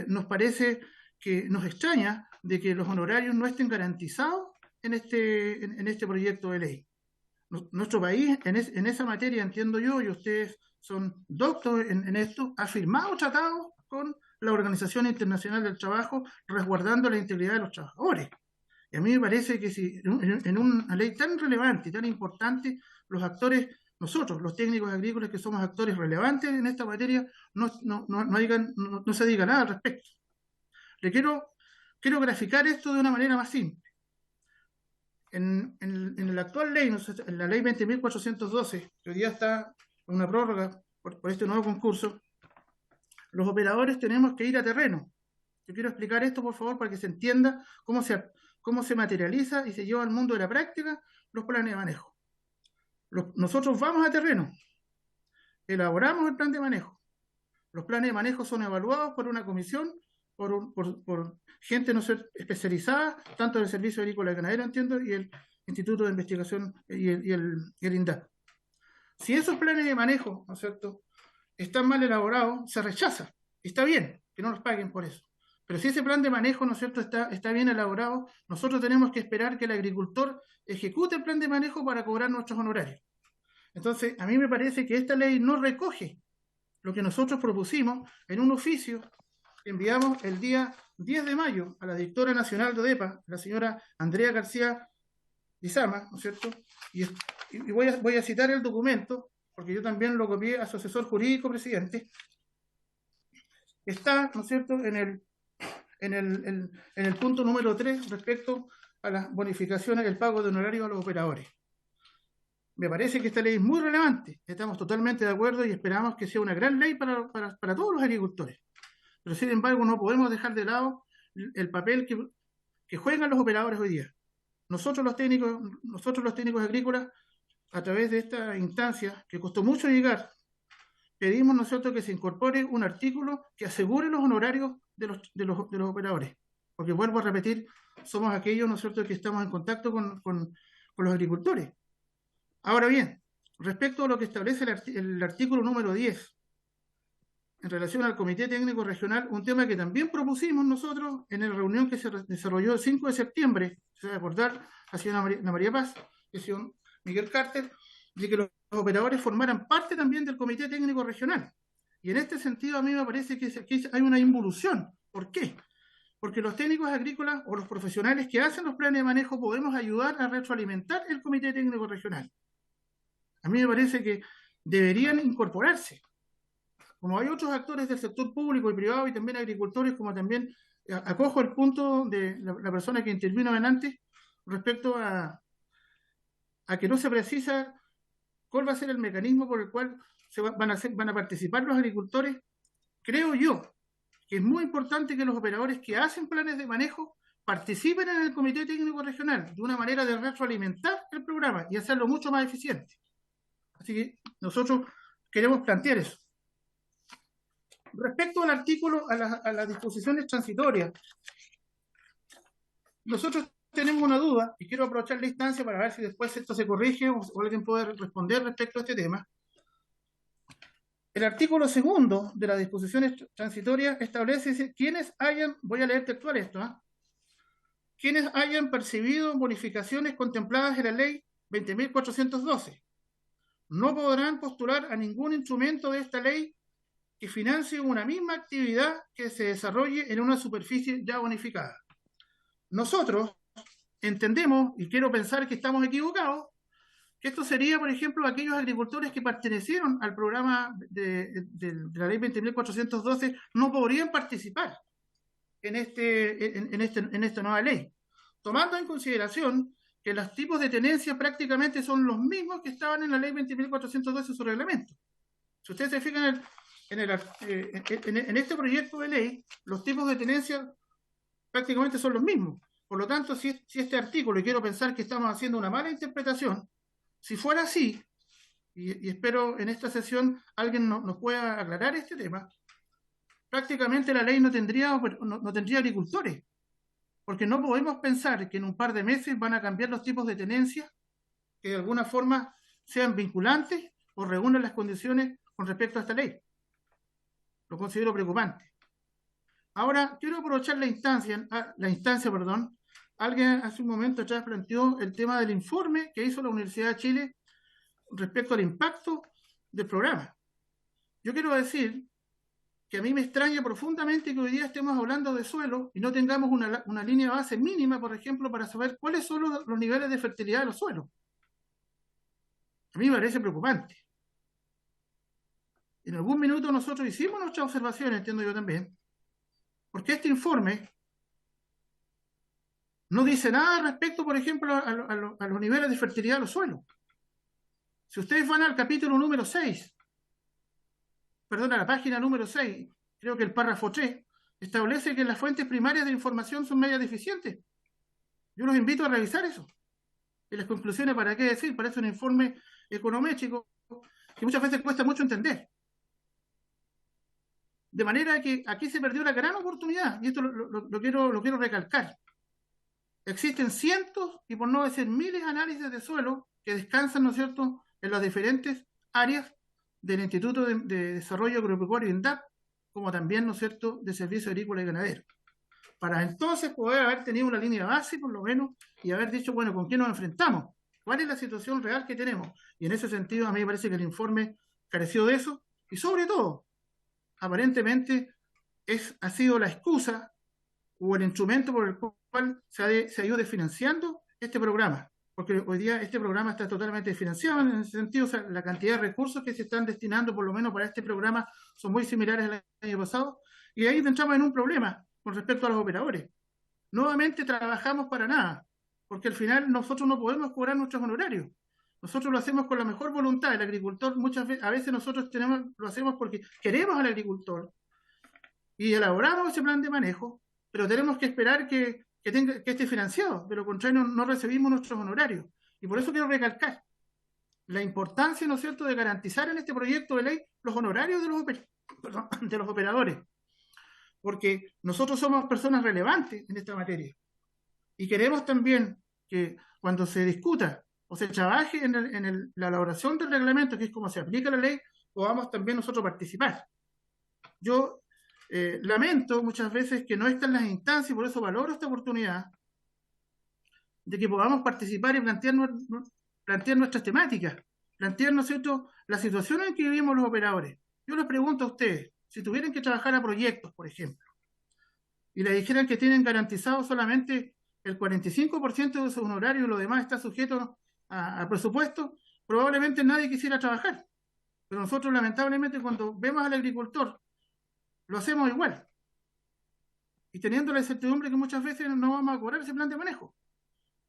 nos parece que nos extraña de que los honorarios no estén garantizados en este proyecto de ley. Nuestro país, en esa materia, entiendo yo, y ustedes son doctos en esto, ha firmado tratados con la Organización Internacional del Trabajo, resguardando la integridad de los trabajadores. Y a mí me parece que si en una ley tan relevante y tan importante, los actores, nosotros, los técnicos agrícolas que somos actores relevantes en esta materia, no se diga nada al respecto. Quiero graficar esto de una manera más simple. En la actual ley, en la ley 20.412, que hoy día está en una prórroga por este nuevo concurso, los operadores tenemos que ir a terreno. Yo quiero explicar esto, por favor, para que se entienda cómo se materializa y se lleva al mundo de la práctica los planes de manejo. Nosotros vamos a terreno, elaboramos el plan de manejo. Los planes de manejo son evaluados por una comisión, por gente no ser especializada, tanto del Servicio Agrícola y Ganadero, entiendo, y el Instituto de Investigación y el INDAP. Si esos planes de manejo, ¿no es cierto?, están mal elaborados, se rechaza. Está bien que no nos paguen por eso. Pero si ese plan de manejo, ¿no es cierto?, está bien elaborado, nosotros tenemos que esperar que el agricultor ejecute el plan de manejo para cobrar nuestros honorarios. Entonces, a mí me parece que esta ley no recoge lo que nosotros propusimos en un oficio que enviamos el día 10 de mayo a la directora nacional de ODEPA, la señora Andrea García Lizama, ¿no es cierto? Y voy a citar el documento, porque yo también lo copié a su asesor jurídico presidente. Está, ¿no es cierto?, en el punto número 3 respecto a las bonificaciones del pago de honorarios a los operadores. Me parece que esta ley es muy relevante, estamos totalmente de acuerdo y esperamos que sea una gran ley para todos los agricultores. Pero sin embargo no podemos dejar de lado el papel que juegan los operadores hoy día. Nosotros los técnicos agrícolas, a través de esta instancia, que costó mucho llegar, pedimos nosotros que se incorpore un artículo que asegure los honorarios de los operadores. Porque vuelvo a repetir, somos aquellos, ¿no es cierto?, que estamos en contacto con los agricultores. Ahora bien, respecto a lo que establece el artículo número 10, en relación al Comité Técnico Regional, un tema que también propusimos nosotros en la reunión que se desarrolló el 5 de septiembre, se va a acordar, la señora María Paz, el señor Miguel Carter, de que los operadores formaran parte también del Comité Técnico Regional. Y en este sentido a mí me parece que aquí hay una involución. ¿Por qué? Porque los técnicos agrícolas o los profesionales que hacen los planes de manejo podemos ayudar a retroalimentar el Comité Técnico Regional. A mí me parece que deberían incorporarse. Como hay otros actores del sector público y privado y también agricultores, como también acojo el punto de la persona que intervino antes respecto a que no se precisa cuál va a ser el mecanismo por el cual van a participar los agricultores. Creo yo que es muy importante que los operadores que hacen planes de manejo participen en el Comité Técnico Regional de una manera de retroalimentar el programa y hacerlo mucho más eficiente. Así que nosotros queremos plantear eso. Respecto al artículo, a las disposiciones transitorias, nosotros tenemos una duda y quiero aprovechar la instancia para ver si después esto se corrige o alguien puede responder respecto a este tema. El artículo 2 de las disposiciones transitorias establece, dice, quienes hayan, voy a leer textual esto, quienes hayan percibido bonificaciones contempladas en la ley 20.412 no podrán postular a ningún instrumento de esta ley que financie una misma actividad que se desarrolle en una superficie ya bonificada. Nosotros entendemos, y quiero pensar que estamos equivocados, que esto sería, por ejemplo, aquellos agricultores que pertenecieron al programa de la ley 20.412 no podrían participar en esta nueva ley, tomando en consideración que los tipos de tenencia prácticamente son los mismos que estaban en la ley 20.412 en su reglamento. Si ustedes se fijan en este proyecto de ley, los tipos de tenencia prácticamente son los mismos. Por lo tanto, si este artículo, y quiero pensar que estamos haciendo una mala interpretación, si fuera así, y espero en esta sesión alguien nos pueda aclarar este tema, prácticamente la ley no tendría agricultores, porque no podemos pensar que en un par de meses van a cambiar los tipos de tenencia que de alguna forma sean vinculantes o reúnan las condiciones con respecto a esta ley. Lo considero preocupante. Ahora, quiero aprovechar la instancia. Alguien hace un momento atrás planteó el tema del informe que hizo la Universidad de Chile respecto al impacto del programa. Yo quiero decir que a mí me extraña profundamente que hoy día estemos hablando de suelo y no tengamos una línea base mínima, por ejemplo, para saber cuáles son los niveles de fertilidad de los suelos. A mí me parece preocupante. En algún minuto nosotros hicimos nuestras observaciones, entiendo yo también, porque este informe no dice nada respecto, por ejemplo, a los niveles de fertilidad de los suelos. Si ustedes van al capítulo número 6, perdón, a la página número 6, creo que el párrafo 3, establece que las fuentes primarias de información son media deficientes. Yo los invito a revisar eso. Y las conclusiones, ¿para qué decir? Parece un informe econométrico que muchas veces cuesta mucho entender. De manera que aquí se perdió una gran oportunidad, y esto lo quiero recalcar. Existen cientos, y por no decir miles, de análisis de suelo que descansan, ¿no es cierto?, en las diferentes áreas del Instituto de Desarrollo Agropecuario INDAP, como también, ¿no es cierto?, de Servicio Agrícola y Ganadero. Para entonces poder haber tenido una línea base, por lo menos, y haber dicho, bueno, ¿con qué nos enfrentamos? ¿Cuál es la situación real que tenemos? Y en ese sentido, a mí me parece que el informe careció de eso, y sobre todo, aparentemente, ha sido la excusa o el instrumento por el cual se ha ido desfinanciando este programa, porque hoy día este programa está totalmente desfinanciado. En ese sentido, o sea, la cantidad de recursos que se están destinando, por lo menos para este programa, son muy similares al año pasado, y ahí entramos en un problema con respecto a los operadores. Nuevamente trabajamos para nada, porque al final nosotros no podemos cobrar nuestros honorarios. Nosotros lo hacemos con la mejor voluntad. El agricultor, a veces nosotros lo hacemos porque queremos al agricultor y elaboramos ese plan de manejo, pero tenemos que esperar que esté financiado. De lo contrario, no recibimos nuestros honorarios. Y por eso quiero recalcar la importancia, ¿no es cierto?, de garantizar en este proyecto de ley los honorarios de los operadores, porque nosotros somos personas relevantes en esta materia y queremos también que cuando se discuta o se trabaje en la elaboración del reglamento, que es como se aplica la ley, podamos también nosotros participar. Yo lamento muchas veces que no están las instancias, y por eso valoro esta oportunidad de que podamos participar y plantear nuestras temáticas, plantear, ¿no es cierto?, la situación en que vivimos los operadores. Yo les pregunto a ustedes, si tuvieran que trabajar a proyectos, por ejemplo, y les dijeran que tienen garantizado solamente el 45% de su honorario y lo demás está sujeto a presupuesto, probablemente nadie quisiera trabajar. Pero nosotros, lamentablemente, cuando vemos al agricultor, lo hacemos igual. Y teniendo la incertidumbre que muchas veces no vamos a cobrar ese plan de manejo.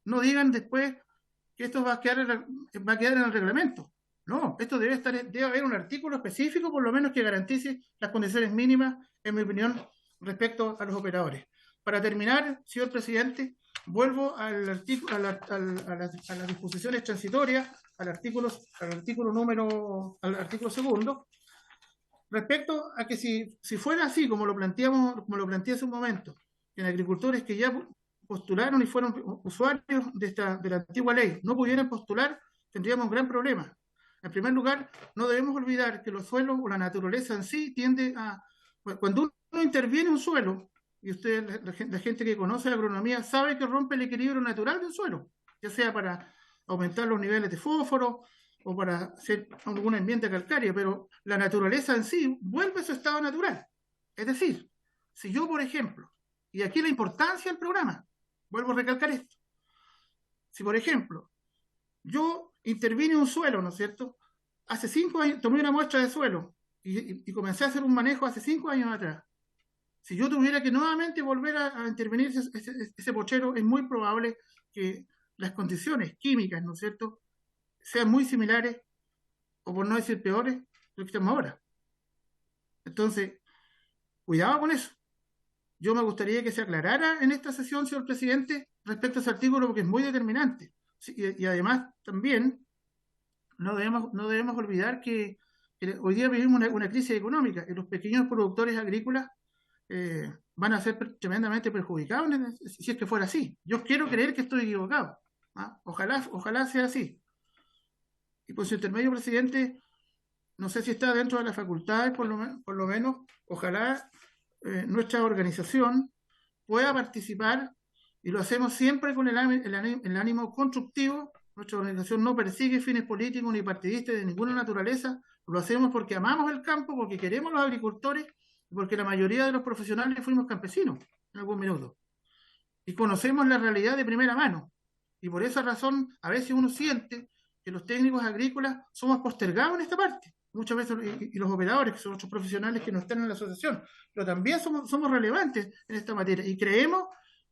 No digan después que esto va a quedar en el reglamento. No, esto debe haber un artículo específico, por lo menos, que garantice las condiciones mínimas, en mi opinión, respecto a los operadores. Para terminar, señor presidente, vuelvo a las disposiciones transitorias, al artículo segundo, respecto a que si fuera así, como lo planteé hace un momento, en agricultores que ya postularon y fueron usuarios de la antigua ley no pudieran postular, tendríamos un gran problema. En primer lugar, no debemos olvidar que los suelos o la naturaleza en sí tiende a... Cuando uno interviene un suelo, y usted, la gente que conoce la agronomía, sabe que rompe el equilibrio natural del suelo, ya sea para aumentar los niveles de fósforo o para hacer algún ambiente calcáreo, pero la naturaleza en sí vuelve a su estado natural. Es decir, si yo, por ejemplo, y aquí la importancia del programa, vuelvo a recalcar esto, si por ejemplo, yo intervine un suelo, ¿no es cierto? Hace 5 años, tomé una muestra de suelo y comencé a hacer un manejo hace 5 años atrás. Si yo tuviera que nuevamente volver a intervenir ese pochero, es muy probable que las condiciones químicas, ¿no es cierto?, sean muy similares, o por no decir peores, de lo que estamos ahora. Entonces, cuidado con eso. Yo me gustaría que se aclarara en esta sesión, señor presidente, respecto a ese artículo, porque es muy determinante. Y además, también, no debemos olvidar que hoy día vivimos una crisis económica y los pequeños productores agrícolas van a ser tremendamente perjudicados si es que fuera así. Yo quiero creer que estoy equivocado. ¿Ah? Ojalá sea así. Y por su intermedio, presidente, no sé si está dentro de las facultades, por lo menos, ojalá nuestra organización pueda participar, y lo hacemos siempre con el ánimo constructivo. Nuestra organización no persigue fines políticos ni partidistas de ninguna naturaleza, lo hacemos porque amamos el campo, porque queremos a los agricultores, porque la mayoría de los profesionales fuimos campesinos en algún minuto, y conocemos la realidad de primera mano, y por esa razón a veces uno siente que los técnicos agrícolas somos postergados en esta parte, muchas veces, y los operadores, que son otros profesionales que no están en la asociación, pero también somos relevantes en esta materia, y creemos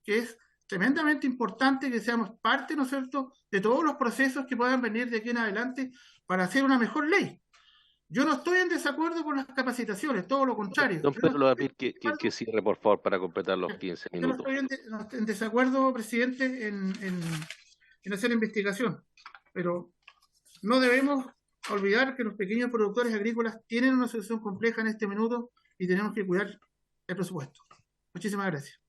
que es tremendamente importante que seamos parte, ¿no es cierto?, de todos los procesos que puedan venir de aquí en adelante para hacer una mejor ley. Yo no estoy en desacuerdo con las capacitaciones, todo lo contrario. Don Pedro, le voy a pedir que cierre, por favor, para completar los 15 Yo no minutos. estoy en desacuerdo, presidente, en hacer investigación, pero no debemos olvidar que los pequeños productores agrícolas tienen una situación compleja en este minuto y tenemos que cuidar el presupuesto. Muchísimas gracias.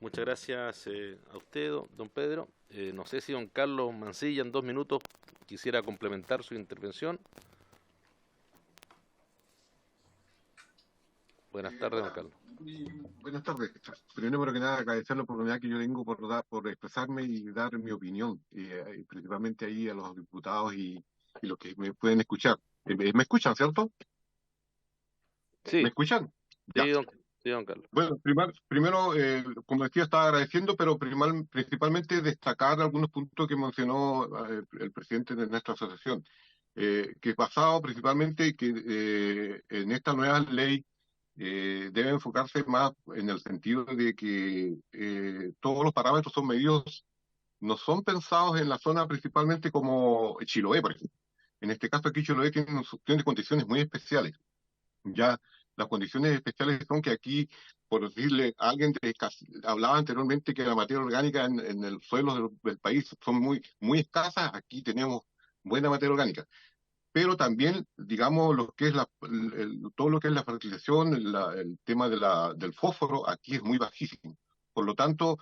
Muchas gracias a usted, don Pedro. No sé si don Carlos Mancilla en 2 minutos quisiera complementar su intervención. Buenas tardes, don Carlos. Buenas tardes. Primero que nada, agradecer la oportunidad que yo tengo por expresarme y dar mi opinión, principalmente ahí a los diputados y los que me pueden escuchar. ¿Me escuchan, cierto? Sí. ¿Me escuchan? Sí, don Carlos. Bueno, primero, como decía, estaba agradeciendo, pero principalmente destacar algunos puntos que mencionó el presidente de nuestra asociación, que es basado principalmente que en esta nueva ley debe enfocarse más en el sentido de que todos los parámetros son medidos, no son pensados en la zona principalmente como Chiloé, por ejemplo. En este caso aquí Chiloé tiene condiciones muy especiales. Ya las condiciones especiales son que aquí, por decirle, alguien hablaba anteriormente que la materia orgánica en el suelo del país son muy escasas, aquí tenemos buena materia orgánica. Pero también, digamos, lo que es todo lo que es la fertilización, el tema del fósforo, aquí es muy bajísimo. Por lo tanto,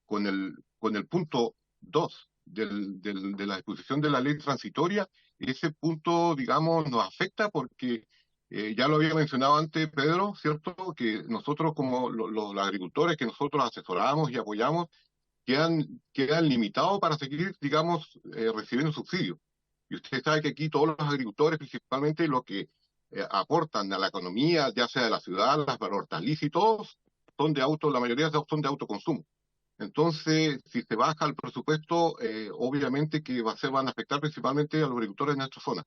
con el punto 2 de la disposición de la ley transitoria, ese punto, digamos, nos afecta porque ya lo había mencionado antes Pedro, ¿cierto? Que nosotros como los agricultores que nosotros asesoramos y apoyamos, quedan limitados para seguir, digamos, recibiendo subsidios. Y usted sabe que aquí todos los agricultores, principalmente los que aportan a la economía, ya sea de la ciudad, las hortalizas y todos, la mayoría son de autoconsumo. Entonces, si se baja el presupuesto, obviamente que van a afectar principalmente a los agricultores de nuestra zona.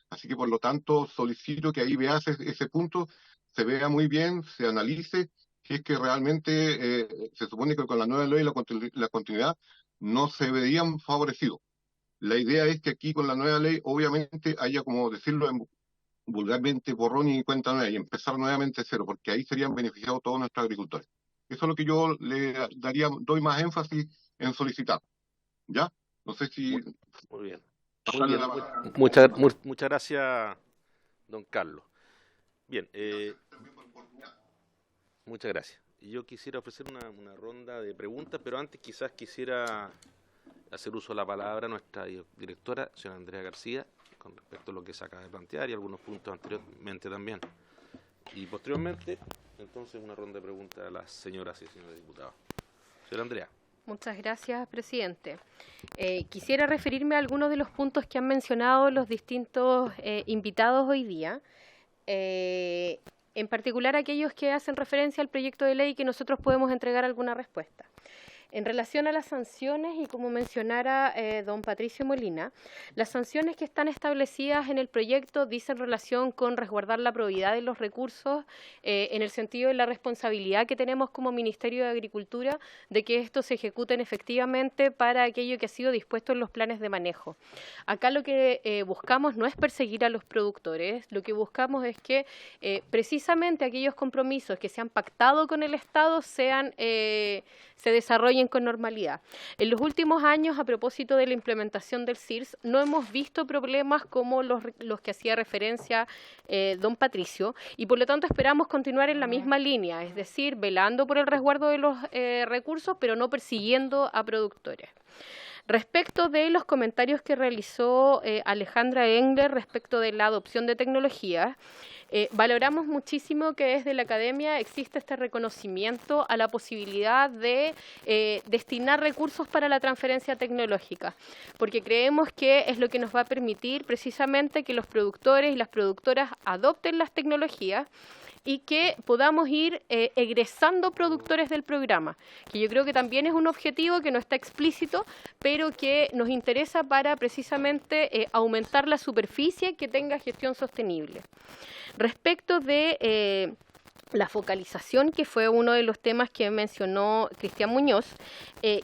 Así que, por lo tanto, solicito que ahí veas ese punto, se vea muy bien, se analice, si es que realmente se supone que con la nueva ley y la continuidad no se verían favorecidos. La idea es que aquí con la nueva ley, obviamente, haya, como decirlo vulgarmente borrón y cuenta nueva y empezar nuevamente de cero, porque ahí serían beneficiados todos nuestros agricultores. Eso es lo que yo le doy más énfasis en solicitar. ¿Ya? No sé si... Muy bien. pasarle la palabra. Muchas gracias, don Carlos. Bien, muchas gracias. Yo quisiera ofrecer una ronda de preguntas, pero antes quizás quisiera hacer uso de la palabra a nuestra directora, señora Andrea García, con respecto a lo que se acaba de plantear y algunos puntos anteriormente también. Y posteriormente, entonces, una ronda de preguntas a las señoras y señores diputados. Señora Andrea. Muchas gracias, presidente. Quisiera referirme a algunos de los puntos que han mencionado los distintos invitados hoy día, en particular aquellos que hacen referencia al proyecto de ley que nosotros podemos entregar alguna respuesta. En relación a las sanciones, y como mencionara don Patricio Molina, las sanciones que están establecidas en el proyecto dicen relación con resguardar la probidad de los recursos en el sentido de la responsabilidad que tenemos como Ministerio de Agricultura de que estos se ejecuten efectivamente para aquello que ha sido dispuesto en los planes de manejo. Acá lo que buscamos no es perseguir a los productores, lo que buscamos es que precisamente aquellos compromisos que se han pactado con el Estado se desarrollen con normalidad. En los últimos años, a propósito de la implementación del CIRS, no hemos visto problemas como los que hacía referencia don Patricio, y por lo tanto esperamos continuar en la misma línea, es decir, velando por el resguardo de los recursos, pero no persiguiendo a productores. Respecto de los comentarios que realizó Alejandra Engler respecto de la adopción de tecnologías, valoramos muchísimo que desde la academia existe este reconocimiento a la posibilidad de destinar recursos para la transferencia tecnológica, porque creemos que es lo que nos va a permitir precisamente que los productores y las productoras adopten las tecnologías y que podamos ir egresando productores del programa, que yo creo que también es un objetivo que no está explícito, pero que nos interesa para precisamente aumentar la superficie que tenga gestión sostenible. Respecto de la focalización, que fue uno de los temas que mencionó Cristian Muñoz,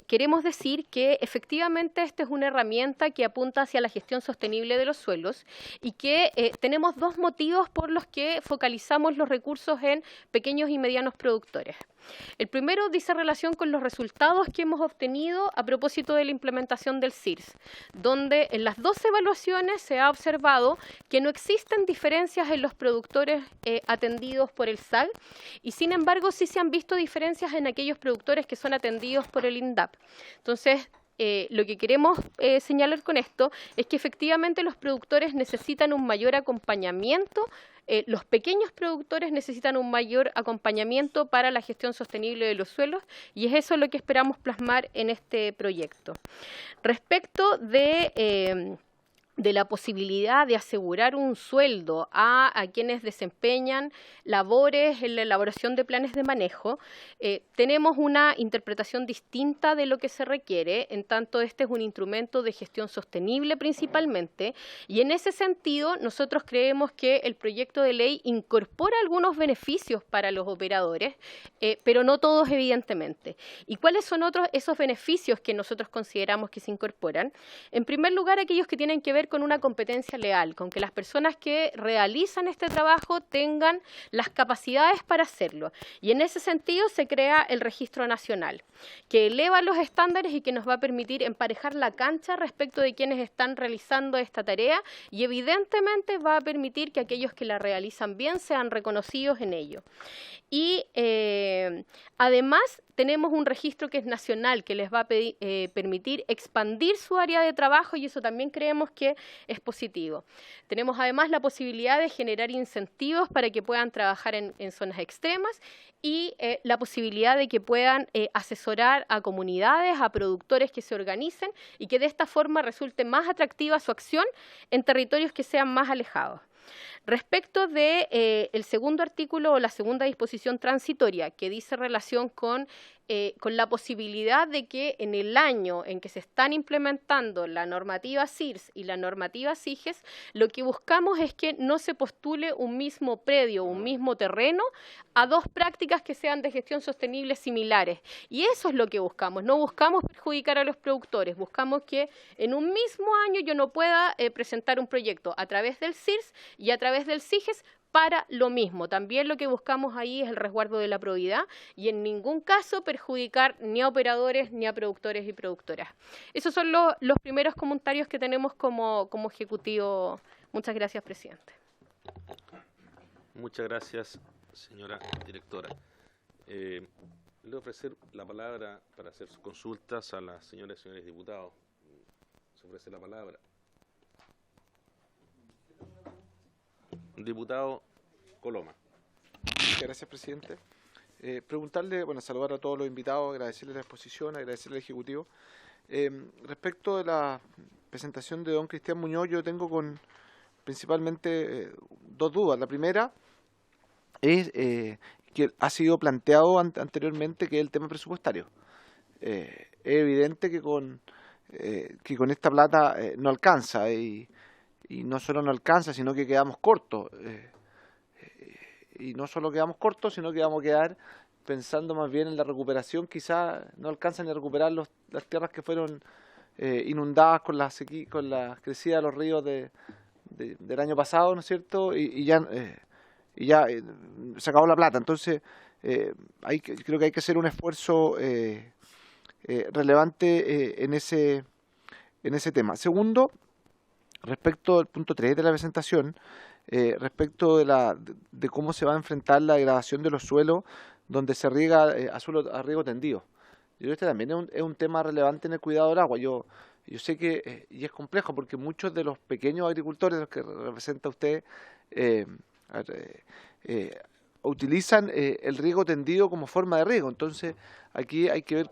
queremos decir que efectivamente esta es una herramienta que apunta hacia la gestión sostenible de los suelos y que tenemos dos motivos por los que focalizamos los recursos en pequeños y medianos productores. El primero dice relación con los resultados que hemos obtenido a propósito de la implementación del CIRS, donde en las dos evaluaciones se ha observado que no existen diferencias en los productores atendidos por el SAG y sin embargo sí se han visto diferencias en aquellos productores que son atendidos por el INDAP. Entonces, lo que queremos señalar con esto es que efectivamente los productores necesitan un mayor acompañamiento, los pequeños productores necesitan un mayor acompañamiento para la gestión sostenible de los suelos y es eso lo que esperamos plasmar en este proyecto. Respecto de la posibilidad de asegurar un sueldo a quienes desempeñan labores en la elaboración de planes de manejo, tenemos una interpretación distinta de lo que se requiere, en tanto este es un instrumento de gestión sostenible principalmente, y en ese sentido nosotros creemos que el proyecto de ley incorpora algunos beneficios para los operadores, pero no todos evidentemente. ¿Y cuáles son esos beneficios que nosotros consideramos que se incorporan? En primer lugar, aquellos que tienen que ver con una competencia leal, con que las personas que realizan este trabajo tengan las capacidades para hacerlo. Y en ese sentido se crea el registro nacional, que eleva los estándares y que nos va a permitir emparejar la cancha respecto de quienes están realizando esta tarea y evidentemente va a permitir que aquellos que la realizan bien sean reconocidos en ello. Y además tenemos un registro que es nacional, que les va a permitir expandir su área de trabajo y eso también creemos que es positivo. Tenemos además la posibilidad de generar incentivos para que puedan trabajar en zonas extremas y la posibilidad de que puedan asesorar a comunidades, a productores que se organicen y que de esta forma resulte más atractiva su acción en territorios que sean más alejados. Respecto de el segundo artículo o la segunda disposición transitoria que dice relación con la posibilidad de que en el año en que se están implementando la normativa CIRS y la normativa SIGES, lo que buscamos es que no se postule un mismo predio, un mismo terreno a dos prácticas que sean de gestión sostenible similares. Y eso es lo que buscamos, no buscamos perjudicar a los productores, buscamos que en un mismo año yo no pueda presentar un proyecto a través del CIRS y a través través del CIGES para lo mismo. También lo que buscamos ahí es el resguardo de la probidad y en ningún caso perjudicar ni a operadores ni a productores y productoras. Esos son los primeros comentarios que tenemos como ejecutivo. Muchas gracias, presidente. Muchas gracias, señora directora. Le voy a ofrecer la palabra para hacer sus consultas a las señoras y señores diputados. Se ofrece la palabra. Diputado Coloma. Muchas gracias, presidente. Preguntarle, bueno, saludar a todos los invitados, agradecerle la exposición, agradecerle al Ejecutivo. Respecto de la presentación de don Cristian Muñoz, yo tengo principalmente dos dudas. La primera es que ha sido planteado anteriormente, que es el tema presupuestario. Es evidente que con esta plata no alcanza, y no solo no alcanza, sino que quedamos cortos. Y no solo quedamos cortos, sino que vamos a quedar pensando más bien en la recuperación. Quizás no alcanzan a recuperar las tierras que fueron inundadas con la crecida de los ríos del año pasado, ¿no es cierto? Y ya se acabó la plata. Entonces, creo que hay que hacer un esfuerzo relevante en ese tema. Segundo, respecto al punto 3 de la presentación, respecto de cómo se va a enfrentar la degradación de los suelos donde se riega a riego tendido. Yo creo que este también es un tema relevante en el cuidado del agua. Yo sé que y es complejo porque muchos de los pequeños agricultores, los que representa usted, utilizan el riego tendido como forma de riego. Entonces, aquí hay que ver...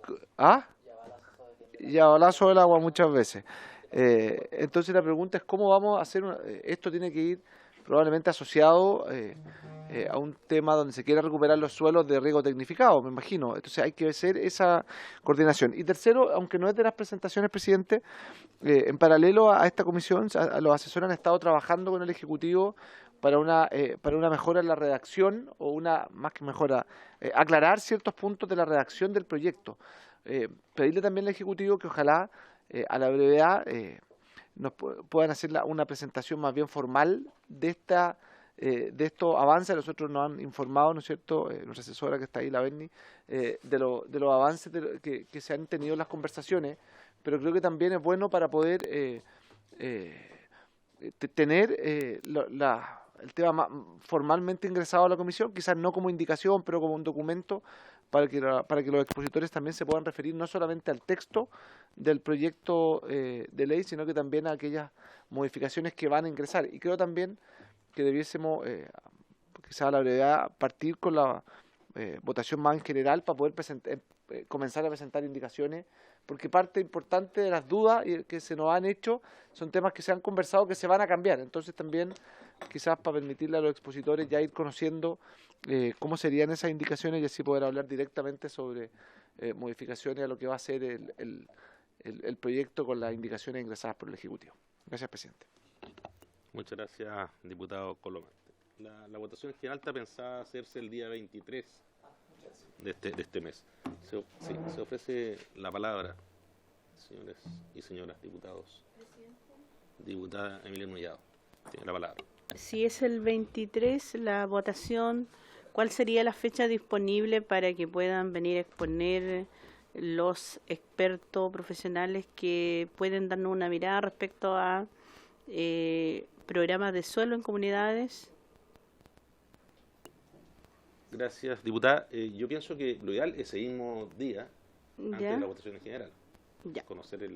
Y a balazo del agua muchas veces. Entonces la pregunta es cómo vamos a hacer esto tiene que ir probablemente asociado a un tema donde se quiera recuperar los suelos de riego tecnificado, me imagino. Entonces hay que hacer esa coordinación. Y tercero, aunque no es de las presentaciones, presidente, en paralelo a esta comisión, los asesores han estado trabajando con el Ejecutivo para una mejora en la redacción, o una más que mejora, aclarar ciertos puntos de la redacción del proyecto. Pedirle también al Ejecutivo que ojalá a la brevedad nos puedan hacer una presentación más bien formal de estos avances. Nosotros nos han informado, ¿no es cierto?, nuestra asesora que está ahí, la Berni, de los avances que se han tenido en las conversaciones, pero creo que también es bueno para poder tener el tema formalmente ingresado a la comisión, quizás no como indicación, pero como un documento para que los expositores también se puedan referir no solamente al texto del proyecto de ley, sino que también a aquellas modificaciones que van a ingresar. Y creo también que debiésemos, quizás a la brevedad, partir con la votación más en general para poder comenzar a presentar indicaciones, porque parte importante de las dudas que se nos han hecho son temas que se han conversado que se van a cambiar. Entonces también quizás para permitirle a los expositores ya ir conociendo cómo serían esas indicaciones y así poder hablar directamente sobre modificaciones a lo que va a ser el proyecto con las indicaciones ingresadas por el Ejecutivo. Gracias, presidente. Muchas gracias, diputado Coloma. La votación general está pensada hacerse el día 23 de este mes. Se ofrece la palabra, señores y señoras diputados. Diputada Emilia Mellado, tiene la palabra. Si es el 23 la votación, ¿cuál sería la fecha disponible para que puedan venir a exponer los expertos profesionales que pueden darnos una mirada respecto a programas de suelo en comunidades? Gracias, diputada. Yo pienso que lo ideal es ese mismo día, antes de la votación en general. Conocer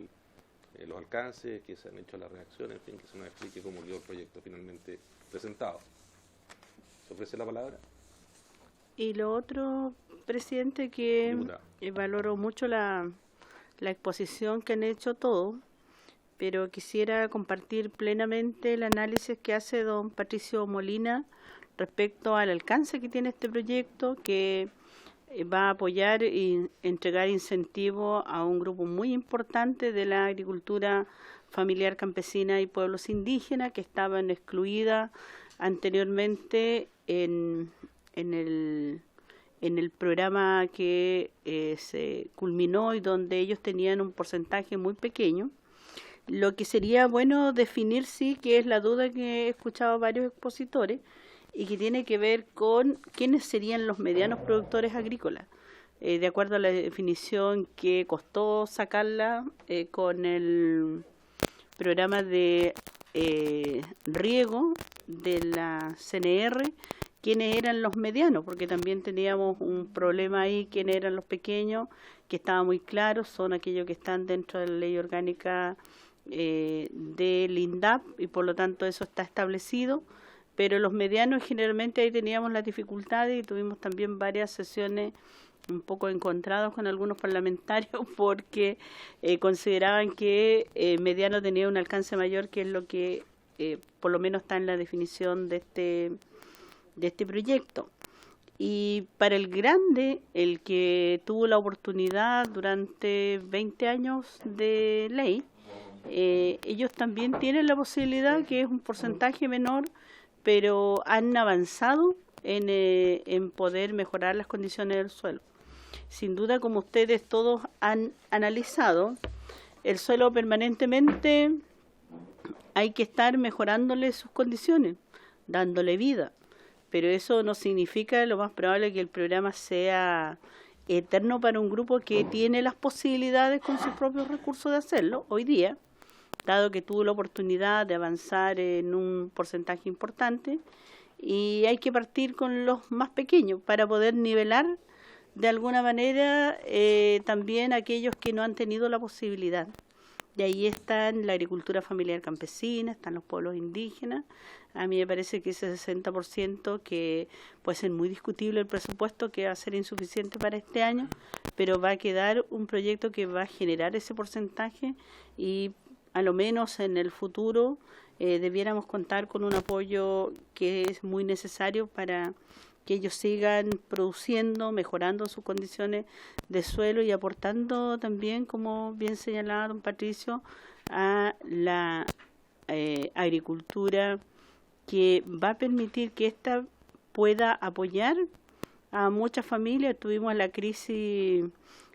los alcances, que se han hecho las reacciones, en fin, que se nos explique cómo quedó el proyecto finalmente presentado. ¿Se ofrece la palabra? Y lo otro, presidente, que valoro mucho la exposición que han hecho todos, pero quisiera compartir plenamente el análisis que hace don Patricio Molina respecto al alcance que tiene este proyecto, que va a apoyar y entregar incentivos a un grupo muy importante de la agricultura familiar campesina y pueblos indígenas que estaban excluidas anteriormente en el programa que se culminó y donde ellos tenían un porcentaje muy pequeño. Lo que sería bueno definir, sí, que es la duda que he escuchado a varios expositores y que tiene que ver con quiénes serían los medianos productores agrícolas. De acuerdo a la definición que costó sacarla con el programa de riego de la CNR, quiénes eran los medianos, porque también teníamos un problema ahí, quiénes eran los pequeños, que estaba muy claro, son aquellos que están dentro de la ley orgánica del INDAP y por lo tanto eso está establecido, pero los medianos generalmente ahí teníamos las dificultades y tuvimos también varias sesiones un poco encontrados con algunos parlamentarios porque consideraban que mediano tenía un alcance mayor, que es lo que por lo menos está en la definición de este proyecto. Y para el grande, el que tuvo la oportunidad durante 20 años de ley, ellos también tienen la posibilidad, que es un porcentaje menor, pero han avanzado en poder mejorar las condiciones del suelo. Sin duda, como ustedes todos han analizado, el suelo permanentemente hay que estar mejorándole sus condiciones, dándole vida. Pero eso no significa, lo más probable, que el programa sea eterno para un grupo que tiene las posibilidades con sus propios recursos de hacerlo hoy día, dado que tuvo la oportunidad de avanzar en un porcentaje importante, y hay que partir con los más pequeños para poder nivelar de alguna manera también aquellos que no han tenido la posibilidad. De ahí están la agricultura familiar campesina, están los pueblos indígenas. A mí me parece que ese 60%, que puede ser muy discutible el presupuesto, que va a ser insuficiente para este año, pero va a quedar un proyecto que va a generar ese porcentaje y a lo menos en el futuro debiéramos contar con un apoyo que es muy necesario para que ellos sigan produciendo, mejorando sus condiciones de suelo y aportando también, como bien señalaba don Patricio, a la agricultura que va a permitir que ésta pueda apoyar a muchas familias. Tuvimos la crisis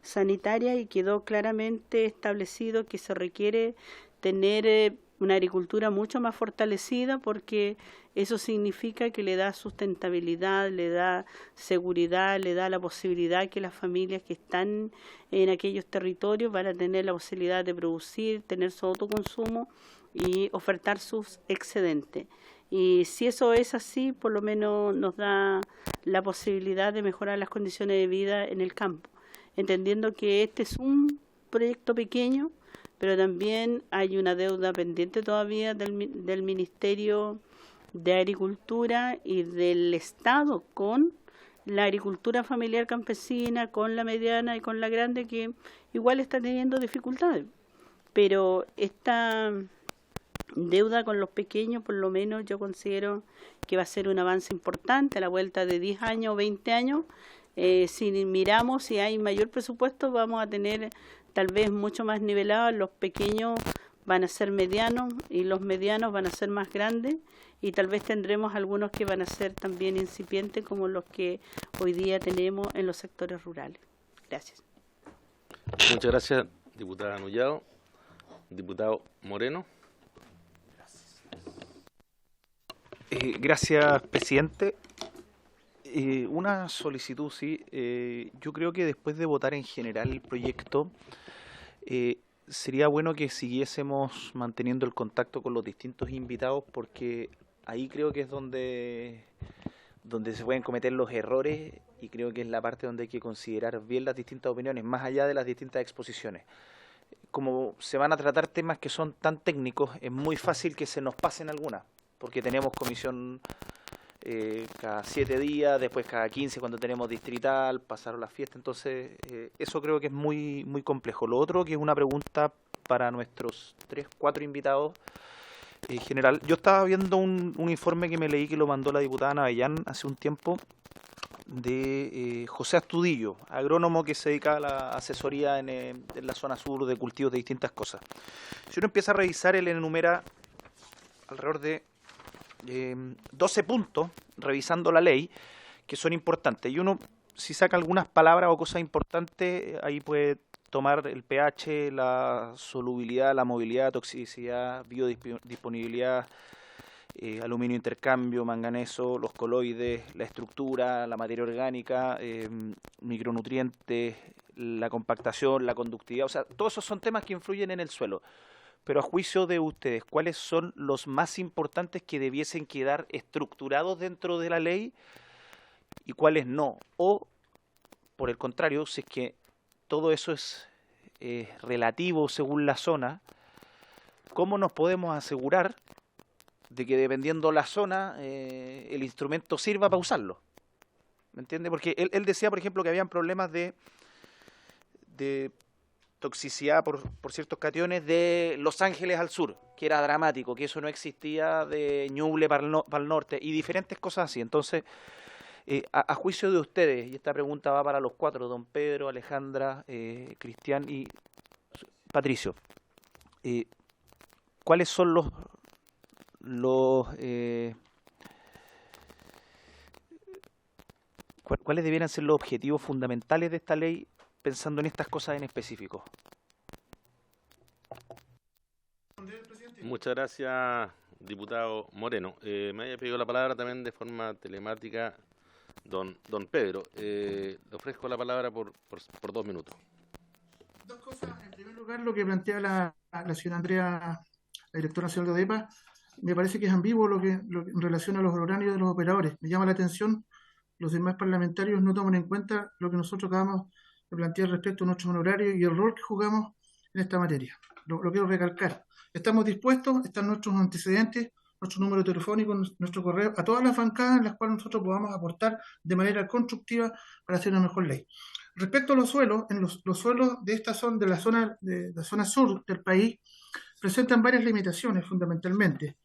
sanitaria y quedó claramente establecido que se requiere tener una agricultura mucho más fortalecida, porque eso significa que le da sustentabilidad, le da seguridad, le da la posibilidad que las familias que están en aquellos territorios van a tener la posibilidad de producir, tener su autoconsumo y ofertar sus excedentes. Y si eso es así, por lo menos nos da la posibilidad de mejorar las condiciones de vida en el campo, entendiendo que este es un proyecto pequeño, pero también hay una deuda pendiente todavía del Ministerio de Agricultura y del Estado con la agricultura familiar campesina, con la mediana y con la grande, que igual está teniendo dificultades. Pero esta deuda con los pequeños, por lo menos yo considero que va a ser un avance importante a la vuelta de 10 años o 20 años. Si miramos, si hay mayor presupuesto, vamos a tener tal vez mucho más nivelados. Los pequeños van a ser medianos y los medianos van a ser más grandes, y tal vez tendremos algunos que van a ser también incipientes, como los que hoy día tenemos en los sectores rurales. Gracias. Muchas gracias, diputada Nullado. Diputado Moreno. Gracias, presidente. Una solicitud, sí. Yo creo que después de votar en general el proyecto, sería bueno que siguiésemos manteniendo el contacto con los distintos invitados, porque ahí creo que es donde se pueden cometer los errores, y creo que es la parte donde hay que considerar bien las distintas opiniones, más allá de las distintas exposiciones. Como se van a tratar temas que son tan técnicos, es muy fácil que se nos pasen algunas, porque tenemos comisión cada 7 días, después cada 15 cuando tenemos distrital, pasaron las fiestas, entonces eso creo que es muy, muy complejo. Lo otro, que es una pregunta para nuestros 3-4 invitados en general. Yo estaba viendo un informe que me leí, que lo mandó la diputada Navellán hace un tiempo, de José Astudillo, agrónomo que se dedica a la asesoría en la zona sur de cultivos de distintas cosas. Si uno empieza a revisar, él enumera alrededor de 12 puntos, revisando la ley, que son importantes. Y uno, si saca algunas palabras o cosas importantes, ahí puede tomar el pH, la solubilidad, la movilidad, toxicidad, biodisponibilidad, aluminio intercambio, manganeso, los coloides, la estructura, la materia orgánica, micronutrientes, la compactación, la conductividad, o sea, todos esos son temas que influyen en el suelo. Pero a juicio de ustedes, ¿cuáles son los más importantes que debiesen quedar estructurados dentro de la ley y cuáles no? O, por el contrario, si es que todo eso es relativo según la zona, ¿cómo nos podemos asegurar de que dependiendo la zona el instrumento sirva para usarlo? ¿Me entiende? Porque él decía, por ejemplo, que habían problemas de toxicidad por ciertos cationes de Los Ángeles al sur, que era dramático, que eso no existía de Ñuble para el norte y diferentes cosas así. Entonces, a juicio de ustedes, y esta pregunta va para los cuatro, don Pedro, Alejandra, Cristian y Patricio, ¿cuáles son cuáles debieran ser los objetivos fundamentales de esta ley pensando en estas cosas en específico? Muchas gracias, diputado Moreno. Me haya pedido la palabra también de forma telemática don Pedro. Le ofrezco la palabra por 2 minutos. Dos cosas. En primer lugar, lo que plantea la señora Andrea, la directora nacional de ODEPA, me parece que es ambiguo lo que en relación a los horarios de los operadores. Me llama la atención, los demás parlamentarios no toman en cuenta lo que nosotros acabamos de plantear respecto a nuestros honorarios y el rol que jugamos en esta materia. Lo quiero recalcar. Estamos dispuestos, están nuestros antecedentes, nuestro número telefónico, nuestro correo, a todas las bancadas en las cuales nosotros podamos aportar de manera constructiva para hacer una mejor ley. Respecto a los suelos, en los suelos de esta zona, de la zona sur del país, presentan varias limitaciones fundamentalmente.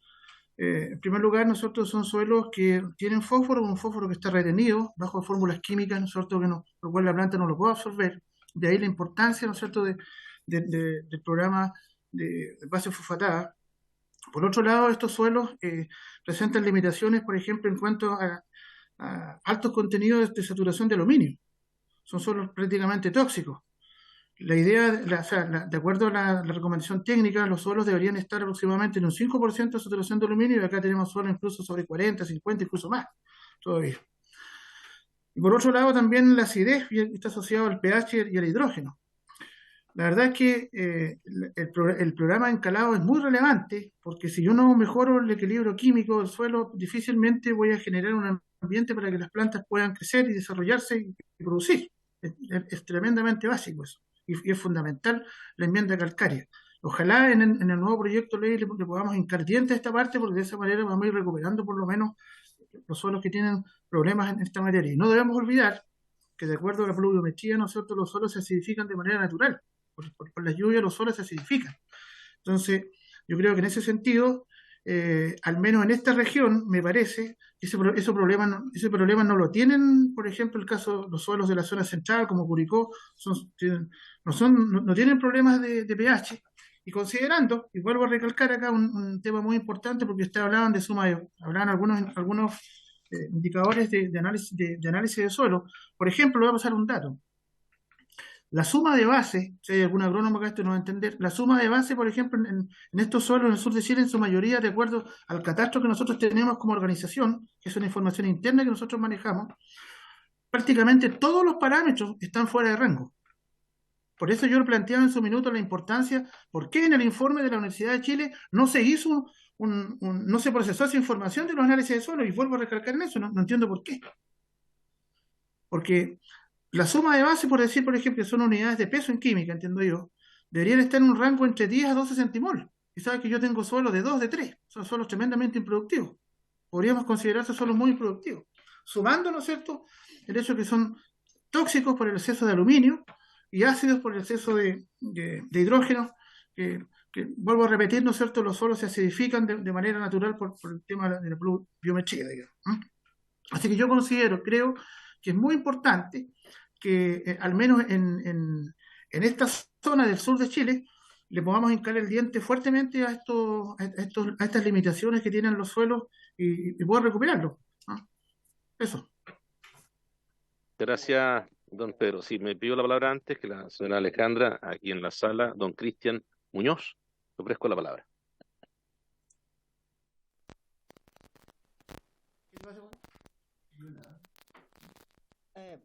En primer lugar, nosotros son suelos que tienen fósforo, un fósforo que está retenido bajo fórmulas químicas, ¿no es cierto?, por lo cual la planta no lo puede absorber. De ahí la importancia, ¿no es cierto?, del programa de base fosfatada. Por otro lado, estos suelos presentan limitaciones, por ejemplo, en cuanto a altos contenidos de saturación de aluminio. Son suelos prácticamente tóxicos. La idea, de acuerdo a la recomendación técnica, los suelos deberían estar aproximadamente en un 5% de saturación de aluminio y acá tenemos suelos incluso sobre 40, 50, incluso más todavía. Y por otro lado, también la acidez está asociada al pH y al hidrógeno. La verdad es que el programa de encalado es muy relevante porque si yo no mejoro el equilibrio químico del suelo, difícilmente voy a generar un ambiente para que las plantas puedan crecer y desarrollarse y producir. Es tremendamente básico eso. Y es fundamental la enmienda calcárea. Ojalá en el nuevo proyecto de ley le podamos hincar dientes a esta parte, porque de esa manera vamos a ir recuperando por lo menos los suelos que tienen problemas en esta materia. Y no debemos olvidar que de acuerdo a la pluviometría, nosotros los suelos se acidifican de manera natural. Por las lluvias los suelos se acidifican. Entonces, yo creo que en ese sentido, al menos en esta región, me parece que ese problema no lo tienen, por ejemplo, el caso de los suelos de la zona central, como Curicó, no tienen problemas de pH. Y considerando, y vuelvo a recalcar acá un tema muy importante, porque ustedes hablaban de hablaban algunos indicadores de análisis de suelo. Por ejemplo, voy a pasar un dato. La suma de base, si hay algún agrónomo que esto no va a entender, la suma de base, por ejemplo, en estos suelos en el sur de Chile, en su mayoría, de acuerdo al catastro que nosotros tenemos como organización, que es una información interna que nosotros manejamos, prácticamente todos los parámetros están fuera de rango. Por eso yo planteaba en su minuto la importancia, ¿por qué en el informe de la Universidad de Chile no se hizo no se procesó esa información de los análisis de suelo? Y vuelvo a recalcar en eso, no entiendo por qué. Porque la suma de base, por decir, por ejemplo, son unidades de peso en química, entiendo yo, deberían estar en un rango entre 10 a 12 centimol. Y sabes que yo tengo suelos de 2, de 3. Son suelos tremendamente improductivos. Podríamos considerarse suelos muy improductivos. Sumando, ¿no es cierto?, el hecho que son tóxicos por el exceso de aluminio y ácidos por el exceso de hidrógeno, que vuelvo a repetir, ¿no es cierto?, los suelos se acidifican de manera natural por el tema de la biometría, digamos. Así que yo creo que es muy importante que al menos en esta zona del sur de Chile le podamos hincar el diente fuertemente a estas limitaciones que tienen los suelos y poder recuperarlos, ¿no? Eso. Gracias, Don Pedro, sí, me pidió la palabra antes que la señora Alejandra, aquí en la sala, don Cristian Muñoz. Le ofrezco la palabra.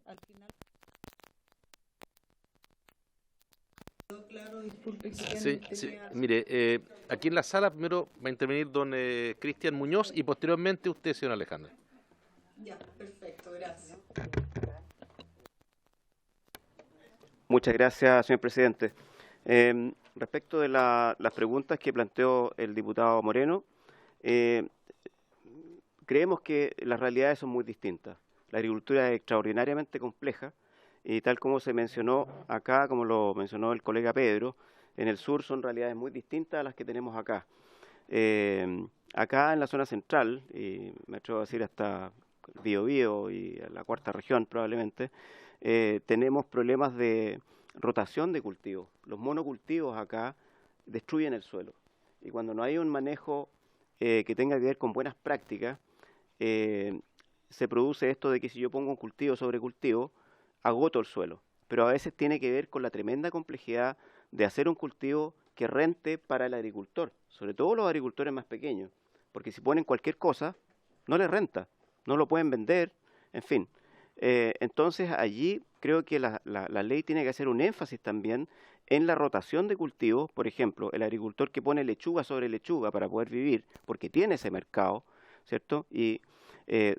Al final. Claro, disculpe. Sí, sí. Mire, aquí en la sala primero va a intervenir don Cristian Muñoz y posteriormente usted, señora Alejandra. Ya, perfecto, gracias. Muchas gracias, señor presidente. Respecto de las preguntas que planteó el diputado Moreno, creemos que las realidades son muy distintas. La agricultura es extraordinariamente compleja y tal como se mencionó acá, como lo mencionó el colega Pedro, en el sur son realidades muy distintas a las que tenemos acá. Acá en la zona central, y me atrevo a decir hasta Biobío y la cuarta región probablemente, tenemos problemas de rotación de cultivos. Los monocultivos acá destruyen el suelo. Y cuando no hay un manejo que tenga que ver con buenas prácticas, se produce esto de que si yo pongo un cultivo sobre cultivo, agoto el suelo. Pero a veces tiene que ver con la tremenda complejidad de hacer un cultivo que rente para el agricultor, sobre todo los agricultores más pequeños, porque si ponen cualquier cosa, no les renta, no lo pueden vender, en fin. Entonces allí creo que la ley tiene que hacer un énfasis también en la rotación de cultivos. Por ejemplo, el agricultor que pone lechuga sobre lechuga para poder vivir, porque tiene ese mercado, ¿cierto? Y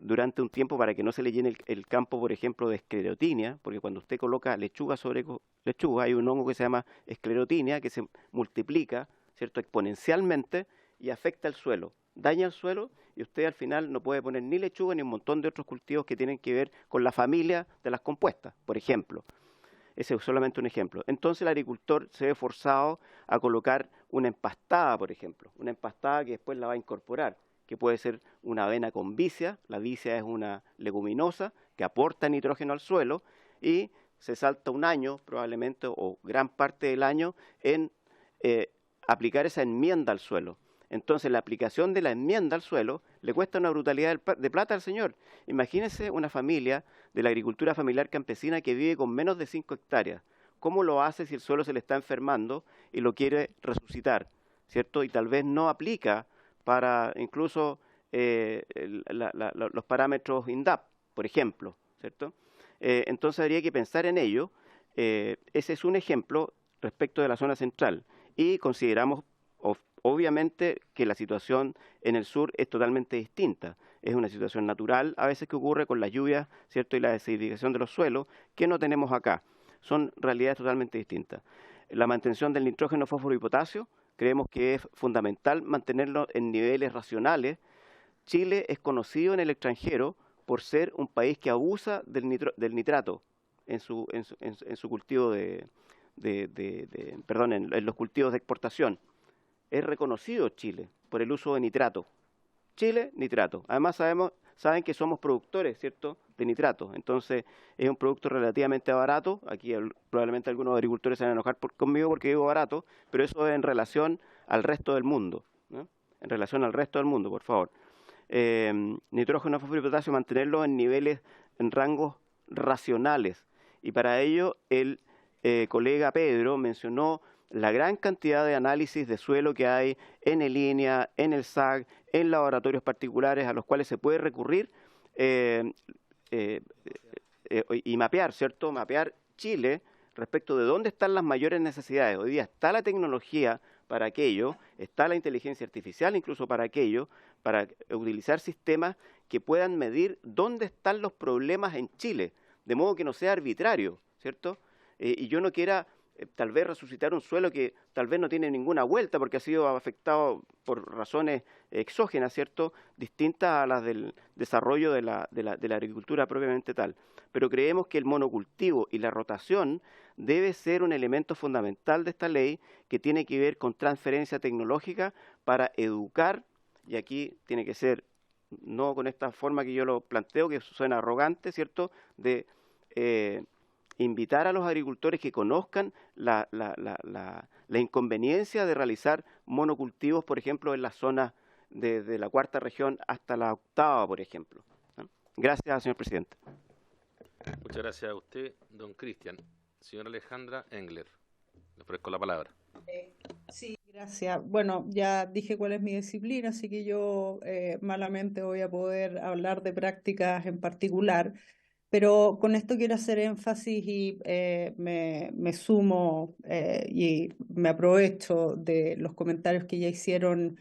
durante un tiempo para que no se le llene el campo, por ejemplo, de esclerotinia, porque cuando usted coloca lechuga sobre lechuga hay un hongo que se llama esclerotinia que se multiplica, ¿cierto?, exponencialmente y afecta el suelo, daña el suelo y usted al final no puede poner ni lechuga ni un montón de otros cultivos que tienen que ver con la familia de las compuestas, por ejemplo. Ese es solamente un ejemplo. Entonces el agricultor se ve forzado a colocar una empastada, por ejemplo, una empastada que después la va a incorporar, que puede ser una avena con vicia. La vicia es una leguminosa que aporta nitrógeno al suelo y se salta un año probablemente o gran parte del año en aplicar esa enmienda al suelo. Entonces la aplicación de la enmienda al suelo le cuesta una brutalidad de plata al señor. Imagínese una familia de la agricultura familiar campesina que vive con menos de 5 hectáreas. ¿Cómo lo hace si el suelo se le está enfermando y lo quiere resucitar, ¿cierto? Y tal vez no aplica para incluso los parámetros INDAP, por ejemplo, ¿cierto? Entonces habría que pensar en ello. Ese es un ejemplo respecto de la zona central y consideramos obviamente que la situación en el sur es totalmente distinta. Es una situación natural a veces que ocurre con las lluvias, ¿cierto?, y la desertificación de los suelos que no tenemos acá. Son realidades totalmente distintas. La mantención del nitrógeno, fósforo y potasio, creemos que es fundamental mantenerlo en niveles racionales. Chile es conocido en el extranjero por ser un país que abusa del nitrato en su cultivo en los cultivos de exportación. Es reconocido Chile por el uso de nitrato. Chile, nitrato. Además saben que somos productores, ¿cierto?, de nitrato. Entonces es un producto relativamente barato. Aquí probablemente algunos agricultores se van a enojar conmigo porque digo barato, pero eso es en relación al resto del mundo, ¿no? En relación al resto del mundo, por favor. Nitrógeno, fósforo y potasio, mantenerlos en niveles, en rangos racionales. Y para ello el colega Pedro mencionó la gran cantidad de análisis de suelo que hay en el INEA, en el SAG, en laboratorios particulares a los cuales se puede recurrir y mapear, ¿cierto? Mapear Chile respecto de dónde están las mayores necesidades. Hoy día está la tecnología para aquello, está la inteligencia artificial incluso para aquello, para utilizar sistemas que puedan medir dónde están los problemas en Chile, de modo que no sea arbitrario, ¿cierto? Y yo no quiera tal vez resucitar un suelo que tal vez no tiene ninguna vuelta porque ha sido afectado por razones exógenas, ¿cierto?, distintas a las del desarrollo de la agricultura propiamente tal. Pero creemos que el monocultivo y la rotación debe ser un elemento fundamental de esta ley que tiene que ver con transferencia tecnológica para educar, y aquí tiene que ser, no con esta forma que yo lo planteo, que suena arrogante, ¿cierto?, de invitar a los agricultores que conozcan la inconveniencia de realizar monocultivos, por ejemplo, en la zona de la cuarta región hasta la octava, por ejemplo, ¿no? Gracias, señor presidente. Muchas gracias a usted, don Cristian. Señora Alejandra Engler, le ofrezco la palabra. Sí, gracias. Bueno, ya dije cuál es mi disciplina, así que yo malamente voy a poder hablar de prácticas en particular, pero con esto quiero hacer énfasis y me sumo y me aprovecho de los comentarios que ya hicieron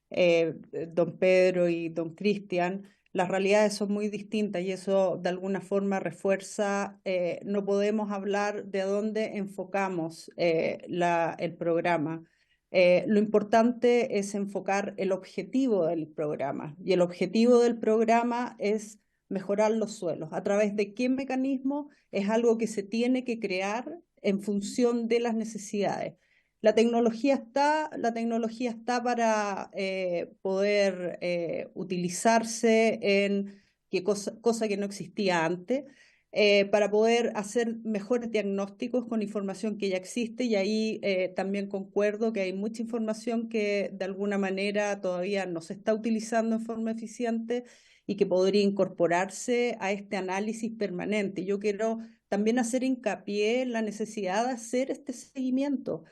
don Pedro y don Cristian. Las realidades son muy distintas y eso de alguna forma refuerza, no podemos hablar de dónde enfocamos el programa. Lo importante es enfocar el objetivo del programa y el objetivo del programa es mejorar los suelos. ¿A través de qué mecanismo? Es algo que se tiene que crear en función de las necesidades. La tecnología está para poder utilizarse en cosa que no existía antes, para poder hacer mejores diagnósticos con información que ya existe y ahí también concuerdo que hay mucha información que de alguna manera todavía no se está utilizando en forma eficiente y que podría incorporarse a este análisis permanente. Yo quiero también hacer hincapié en la necesidad de hacer este seguimiento.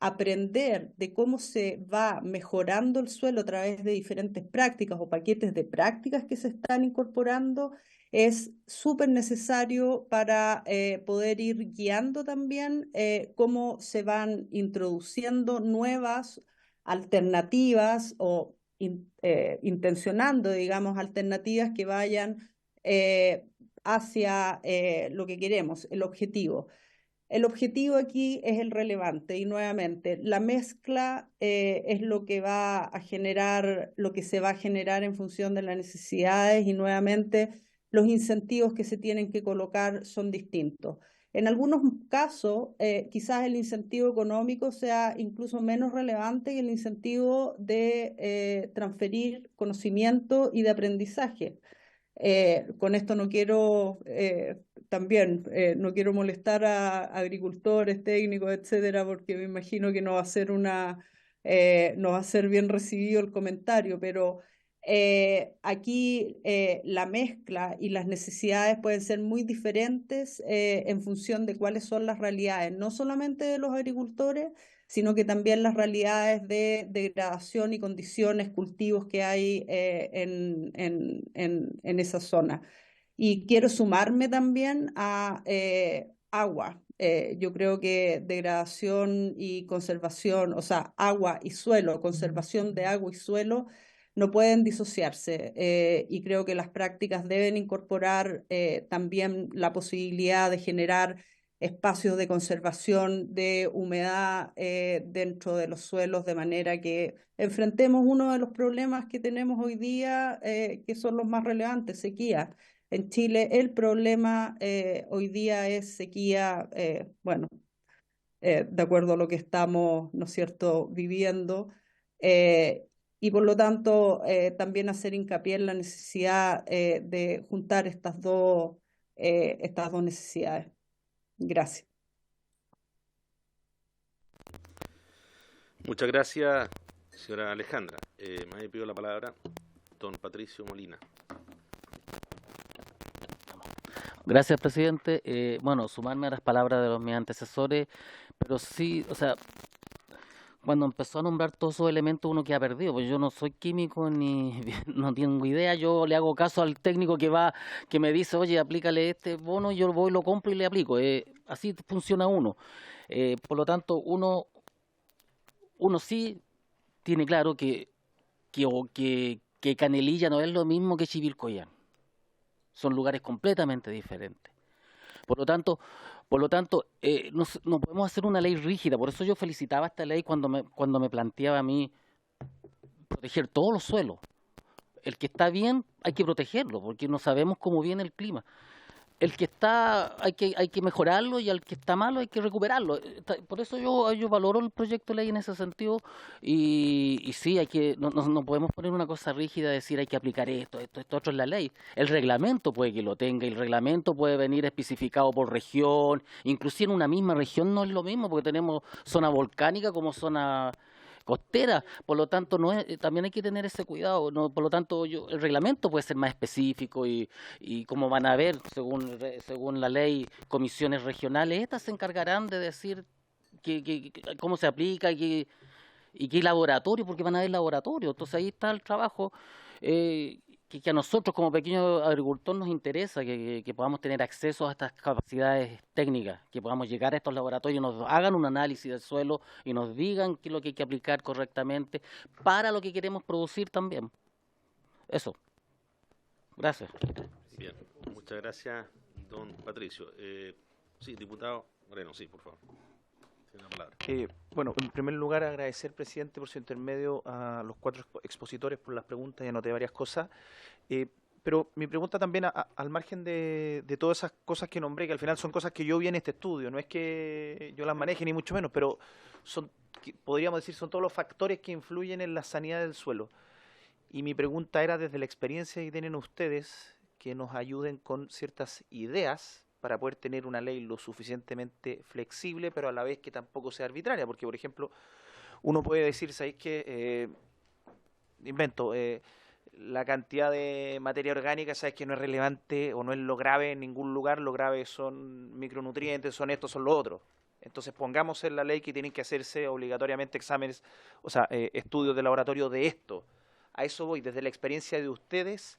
Aprender de cómo se va mejorando el suelo a través de diferentes prácticas o paquetes de prácticas que se están incorporando es súper necesario para poder ir guiando también cómo se van introduciendo nuevas alternativas o intencionando, digamos, alternativas que vayan hacia lo que queremos, el objetivo. El objetivo aquí es el relevante y nuevamente la mezcla es lo que va a generar, lo que se va a generar en función de las necesidades y nuevamente los incentivos que se tienen que colocar son distintos. En algunos casos quizás el incentivo económico sea incluso menos relevante que el incentivo de transferir conocimiento y de aprendizaje. Con esto no quiero no quiero molestar a agricultores, técnicos, etcétera, porque me imagino que no va a ser no va a ser bien recibido el comentario, pero aquí la mezcla y las necesidades pueden ser muy diferentes en función de cuáles son las realidades, no solamente de los agricultores, sino que también las realidades de degradación y condiciones, cultivos que hay en esa zona. Y quiero sumarme también a agua. Yo creo que degradación y conservación, o sea, agua y suelo, conservación de agua y suelo, no pueden disociarse y creo que las prácticas deben incorporar también la posibilidad de generar espacios de conservación de humedad dentro de los suelos, de manera que enfrentemos uno de los problemas que tenemos hoy día, que son los más relevantes, sequía. En Chile el problema hoy día es sequía, de acuerdo a lo que estamos, ¿no es cierto?, viviendo, y por lo tanto también hacer hincapié en la necesidad de juntar estas dos necesidades. Gracias. Muchas gracias, señora Alejandra. Me pido la palabra don Patricio Molina. Gracias, presidente. Bueno, sumarme a las palabras de mis antecesores, pero sí, o sea, cuando empezó a nombrar todos esos elementos uno queda perdido, pues yo no soy químico ni no tengo idea, yo le hago caso al técnico que me dice, oye, aplícale este bono, yo voy, lo compro y le aplico. Así funciona uno. Por lo tanto, uno sí tiene claro que Canelilla no es lo mismo que Chivilcoyán. Son lugares completamente diferentes. Por lo tanto, no podemos hacer una ley rígida. Por eso yo felicitaba esta ley cuando me planteaba a mí proteger todos los suelos. El que está bien hay que protegerlo, porque no sabemos cómo viene el clima. El que está hay que mejorarlo y al que está malo hay que recuperarlo. Por eso yo valoro el proyecto de ley en ese sentido y sí, no podemos poner una cosa rígida, decir hay que aplicar esto otro en la ley. El reglamento puede que lo tenga y el reglamento puede venir especificado por región, inclusive en una misma región no es lo mismo porque tenemos zona volcánica como zona costera, por lo tanto también hay que tener ese cuidado, ¿no? Por lo tanto el reglamento puede ser más específico y como van a ver, según la ley, comisiones regionales, estas se encargarán de decir cómo se aplica y qué laboratorio, porque van a haber laboratorios. Entonces ahí está el trabajo que a nosotros como pequeños agricultores nos interesa, que podamos tener acceso a estas capacidades técnicas, que podamos llegar a estos laboratorios, nos hagan un análisis del suelo y nos digan qué es lo que hay que aplicar correctamente para lo que queremos producir también. Eso. Gracias. Bien, muchas gracias, don Patricio. Sí, diputado Moreno, sí, por favor. Tiene la palabra. Bueno, en primer lugar agradecer, presidente, por su intermedio a los 4 expositores por las preguntas y anoté varias cosas. Pero mi pregunta también, al margen de todas esas cosas que nombré, que al final son cosas que yo vi en este estudio, no es que yo las maneje ni mucho menos, pero podríamos decir, son todos los factores que influyen en la sanidad del suelo. Y mi pregunta era, desde la experiencia que tienen ustedes, que nos ayuden con ciertas ideas para poder tener una ley lo suficientemente flexible, pero a la vez que tampoco sea arbitraria, porque, por ejemplo, uno puede decir, ¿sabéis qué? Invento, la cantidad de materia orgánica, ¿sabes que no es relevante o no es lo grave en ningún lugar? Lo grave son micronutrientes, son estos, son los otros. Entonces pongamos en la ley que tienen que hacerse obligatoriamente exámenes, o sea, estudios de laboratorio de esto. A eso voy, desde la experiencia de ustedes,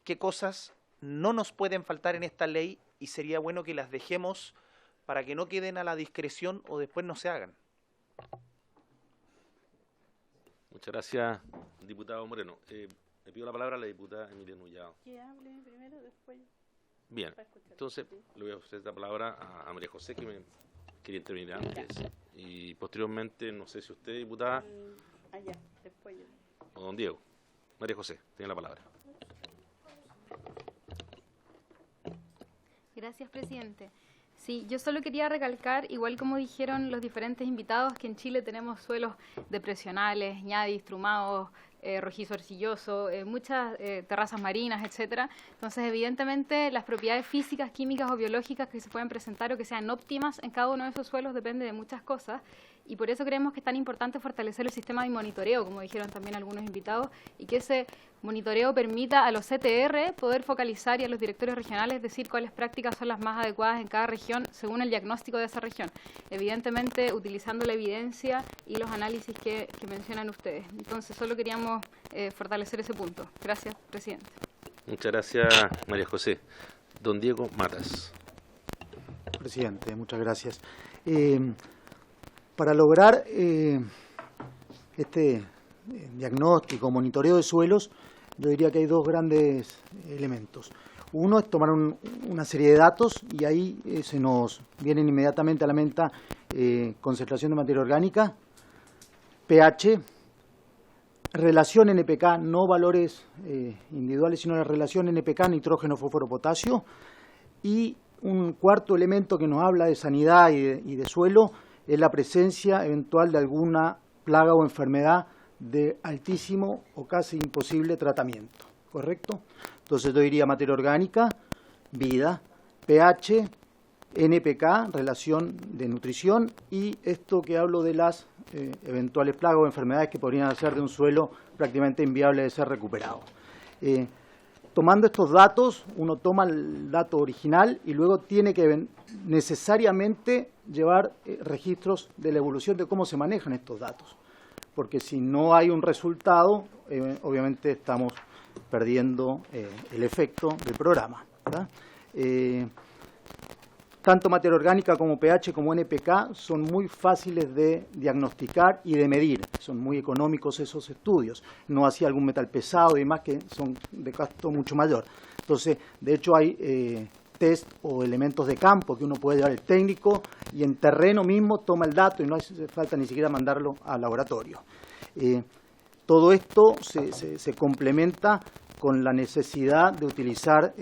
¿qué cosas no nos pueden faltar en esta ley y sería bueno que las dejemos para que no queden a la discreción o después no se hagan? Muchas gracias, diputado Moreno. Le pido la palabra a la diputada Emilia Nullado. Que hable primero, después. Bien, entonces le voy a ofrecer la palabra a María José, que me quería intervenir antes. Y posteriormente, no sé si usted, diputada, después yo. O don Diego. María José, tiene la palabra. Gracias, presidente. Sí, yo solo quería recalcar, igual como dijeron los diferentes invitados, que en Chile tenemos suelos depresionales, ñadis, trumados, rojizo arcilloso, muchas terrazas marinas, etcétera. Entonces, evidentemente, las propiedades físicas, químicas o biológicas que se pueden presentar o que sean óptimas en cada uno de esos suelos depende de muchas cosas. Y por eso creemos que es tan importante fortalecer el sistema de monitoreo, como dijeron también algunos invitados, y que ese monitoreo permita a los CTR poder focalizar y a los directores regionales decir cuáles prácticas son las más adecuadas en cada región según el diagnóstico de esa región. Evidentemente, utilizando la evidencia y los análisis que mencionan ustedes. Entonces, solo queríamos fortalecer ese punto. Gracias, presidente. Muchas gracias, María José. Don Diego Matas. Presidente, muchas gracias. Para lograr este diagnóstico, monitoreo de suelos, yo diría que hay 2 grandes elementos. Uno es tomar una serie de datos y ahí se nos vienen inmediatamente a la mente concentración de materia orgánica, pH, relación NPK, no valores individuales, sino la relación NPK, nitrógeno, fósforo, potasio. Y un cuarto elemento que nos habla de sanidad y de suelo es la presencia eventual de alguna plaga o enfermedad de altísimo o casi imposible tratamiento, ¿correcto? Entonces yo diría materia orgánica, vida, pH, NPK, relación de nutrición, y esto que hablo de las eventuales plagas o enfermedades que podrían hacer de un suelo prácticamente inviable de ser recuperado. Tomando estos datos, uno toma el dato original y luego tiene que necesariamente llevar registros de la evolución de cómo se manejan estos datos. Porque si no hay un resultado, obviamente estamos perdiendo el efecto del programa, ¿verdad? Tanto materia orgánica como pH como NPK son muy fáciles de diagnosticar y de medir. Son muy económicos esos estudios. No así algún metal pesado y demás que son de gasto mucho mayor. Entonces, de hecho hay test o elementos de campo que uno puede llevar el técnico y en terreno mismo toma el dato y no hace falta ni siquiera mandarlo al laboratorio. Todo esto se complementa con la necesidad de utilizar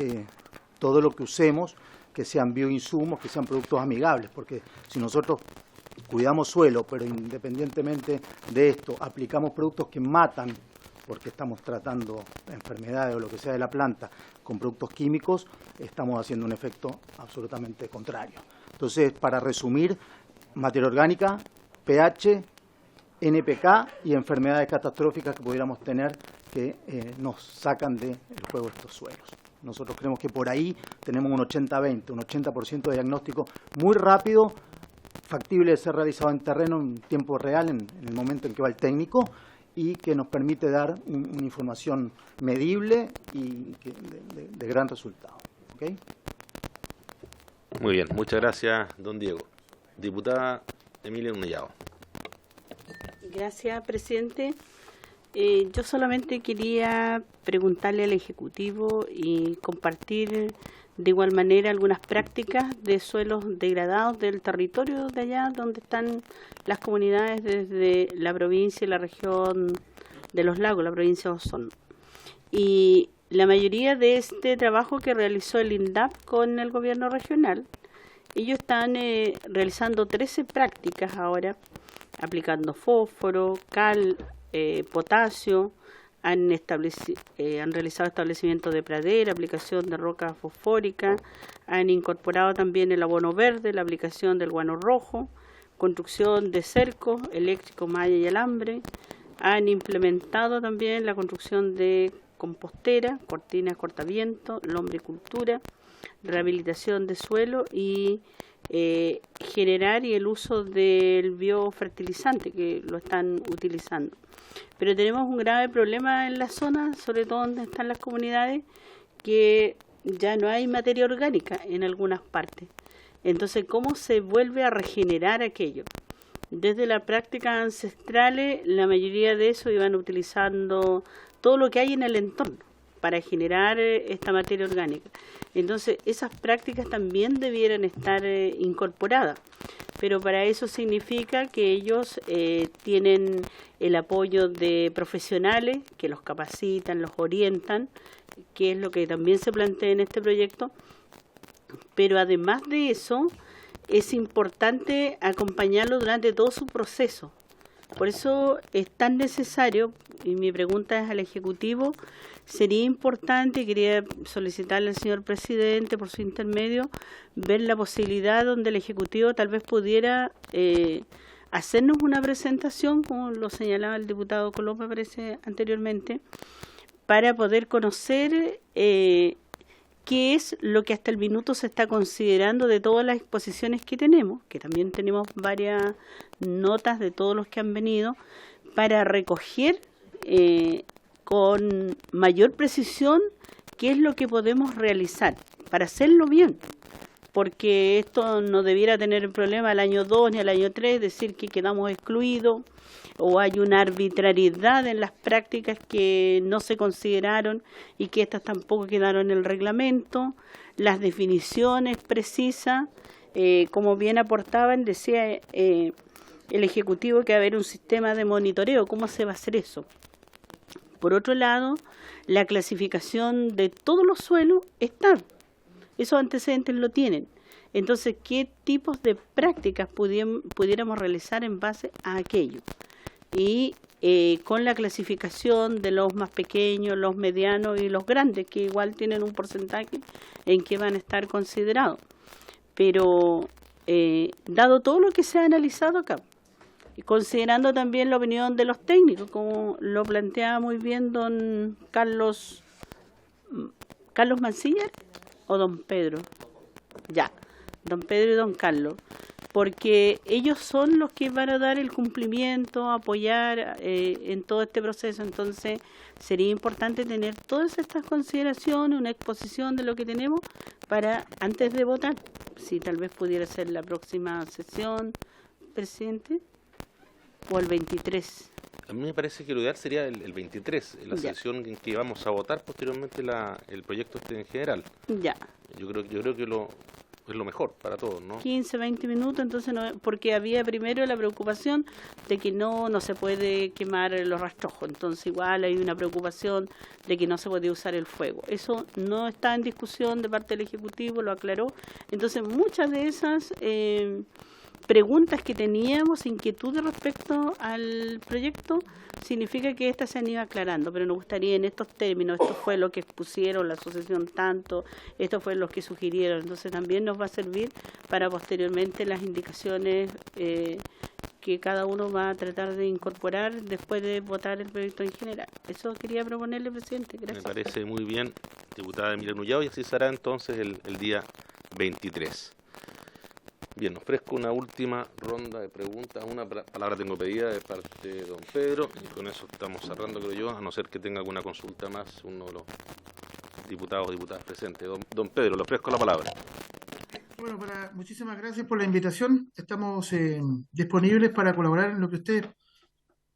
todo lo que usemos, que sean bioinsumos, que sean productos amigables, porque si nosotros cuidamos suelo, pero independientemente de esto, aplicamos productos que matan, porque estamos tratando enfermedades o lo que sea de la planta, con productos químicos, estamos haciendo un efecto absolutamente contrario. Entonces, para resumir, materia orgánica, pH, NPK y enfermedades catastróficas que pudiéramos tener que nos sacan del juego estos suelos. Nosotros creemos que por ahí tenemos un 80-20, un 80% de diagnóstico muy rápido, factible de ser realizado en terreno en tiempo real, en el momento en que va el técnico, y que nos permite dar una información medible y de gran resultado. ¿Okay? Muy bien, muchas gracias, don Diego. Diputada Emilia Unellado. Gracias, presidente. Yo solamente quería preguntarle al Ejecutivo y compartir de igual manera algunas prácticas de suelos degradados del territorio de allá donde están las comunidades desde la provincia y la región de los lagos, la provincia de Osorno. Y la mayoría de este trabajo que realizó el INDAP con el gobierno regional, ellos están realizando 13 prácticas ahora, aplicando fósforo, cal, potasio, han realizado establecimientos de pradera, aplicación de roca fosfórica, han incorporado también el abono verde, la aplicación del guano rojo, construcción de cercos, eléctrico, malla y alambre, han implementado también la construcción de compostera, cortinas cortaviento, lombricultura, rehabilitación de suelo y generar y el uso del biofertilizante que lo están utilizando. Pero tenemos un grave problema en la zona, sobre todo donde están las comunidades, que ya no hay materia orgánica en algunas partes. Entonces, ¿cómo se vuelve a regenerar aquello? Desde las prácticas ancestrales, la mayoría de eso iban utilizando todo lo que hay en el entorno para generar esta materia orgánica. Entonces, esas prácticas también debieran estar incorporadas, pero para eso significa que ellos tienen el apoyo de profesionales que los capacitan, los orientan, que es lo que también se plantea en este proyecto, pero además de eso, es importante acompañarlo durante todo su proceso. Por eso es tan necesario, y mi pregunta es al Ejecutivo, sería importante, y quería solicitarle al señor presidente por su intermedio, ver la posibilidad donde el Ejecutivo tal vez pudiera hacernos una presentación, como lo señalaba el diputado Colón, me parece anteriormente, para poder conocer qué es lo que hasta el minuto se está considerando de todas las exposiciones que tenemos, que también tenemos varias notas de todos los que han venido, para recoger con mayor precisión qué es lo que podemos realizar, para hacerlo bien, porque esto no debiera tener problema al año 2 ni al año 3, decir que quedamos excluidos, o hay una arbitrariedad en las prácticas que no se consideraron y que estas tampoco quedaron en el reglamento, las definiciones precisas, como bien aportaban, decía el Ejecutivo que va a haber un sistema de monitoreo. ¿Cómo se va a hacer eso? Por otro lado, la clasificación de todos los suelos está. Esos antecedentes lo tienen. Entonces, ¿qué tipos de prácticas pudiéramos realizar en base a aquello? Y con la clasificación de los más pequeños, los medianos y los grandes, que igual tienen un porcentaje en que van a estar considerados. Pero dado todo lo que se ha analizado acá, y considerando también la opinión de los técnicos, como lo planteaba muy bien don Carlos Mancilla, o don Pedro, ya, don Pedro y don Carlos, porque ellos son los que van a dar el cumplimiento, apoyar en todo este proceso. Entonces sería importante tener todas estas consideraciones, una exposición de lo que tenemos para antes de votar, si tal vez pudiera ser la próxima sesión, presidente, o el 23. A mí me parece que lo ideal sería el 23, la sesión en que vamos a votar posteriormente el proyecto en general. Ya. Yo creo que es lo mejor para todos, ¿no? 15, 20 minutos, entonces porque había primero la preocupación de que no se puede quemar los rastrojos, entonces igual hay una preocupación de que no se puede usar el fuego. Eso no está en discusión de parte del Ejecutivo, lo aclaró. Entonces muchas de esas preguntas que teníamos, inquietudes respecto al proyecto, significa que estas se han ido aclarando, pero nos gustaría en estos términos, esto fue lo que expusieron la asociación tanto, esto fue lo que sugirieron, entonces también nos va a servir para posteriormente las indicaciones que cada uno va a tratar de incorporar después de votar el proyecto en general. Eso quería proponerle, presidente. Gracias. Me parece muy bien, diputada Emilia Nullao, y así será entonces el día 23. Bien, ofrezco una última ronda de preguntas. Una palabra tengo pedida de parte de don Pedro, y con eso estamos cerrando, creo yo, a no ser que tenga alguna consulta más uno de los diputados o diputadas presentes. Don Pedro, le ofrezco la palabra. Bueno, muchísimas gracias por la invitación. Estamos disponibles para colaborar en lo que ustedes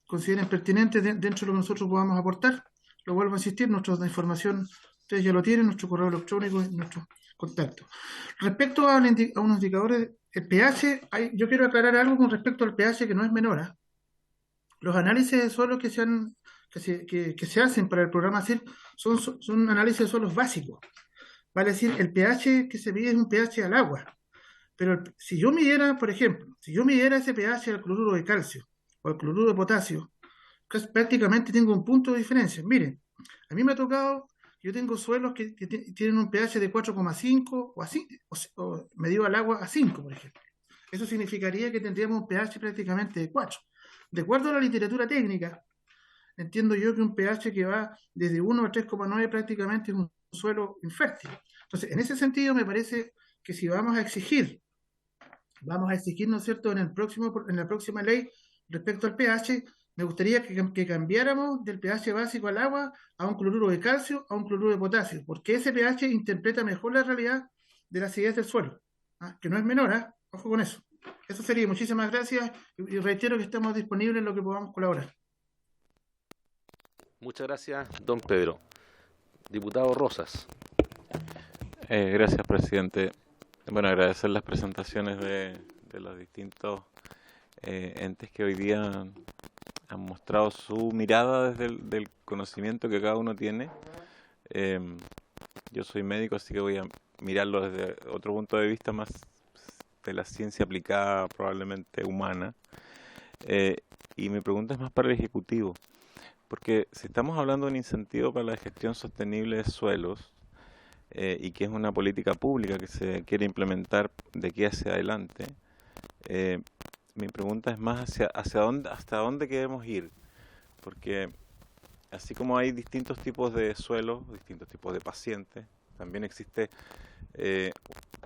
consideren pertinente dentro de lo que nosotros podamos aportar. Lo vuelvo a insistir, nuestra información ustedes ya lo tienen, nuestro correo electrónico y nuestros contactos. Respecto a unos indicadores, el pH, yo quiero aclarar algo con respecto al pH que no es menor, ¿eh? Los análisis de suelos que se hacen para el programa CIR son análisis de suelos básicos. Vale decir, el pH que se mide es un pH al agua. Pero si yo midiera, por ejemplo, ese pH al cloruro de calcio o al cloruro de potasio, prácticamente tengo un punto de diferencia. Miren, a mí me ha tocado, yo tengo suelos que tienen un pH de 4,5 o así, o medido al agua a 5, por ejemplo. Eso significaría que tendríamos un pH prácticamente de 4. De acuerdo a la literatura técnica, entiendo yo que un pH que va desde 1 a 3,9 prácticamente es un suelo infértil. Entonces, en ese sentido, me parece que si vamos a exigir, ¿no es cierto?, en la próxima ley respecto al pH, me gustaría que cambiáramos del pH básico al agua a un cloruro de calcio, a un cloruro de potasio, porque ese pH interpreta mejor la realidad de la acidez del suelo, que no es menor, ojo con eso. Eso sería. Muchísimas gracias y reitero que estamos disponibles en lo que podamos colaborar. Muchas gracias, don Pedro. Diputado Rosas. Gracias, presidente. Bueno, agradecer las presentaciones de los distintos entes que hoy día han mostrado su mirada desde el conocimiento que cada uno tiene. Yo soy médico, así que voy a mirarlo desde otro punto de vista más de la ciencia aplicada, probablemente humana. Y mi pregunta es más para el Ejecutivo, porque si estamos hablando de un incentivo para la gestión sostenible de suelos, y que es una política pública que se quiere implementar de aquí hacia adelante, mi pregunta es más hasta dónde queremos ir, porque así como hay distintos tipos de suelos, distintos tipos de pacientes, también existe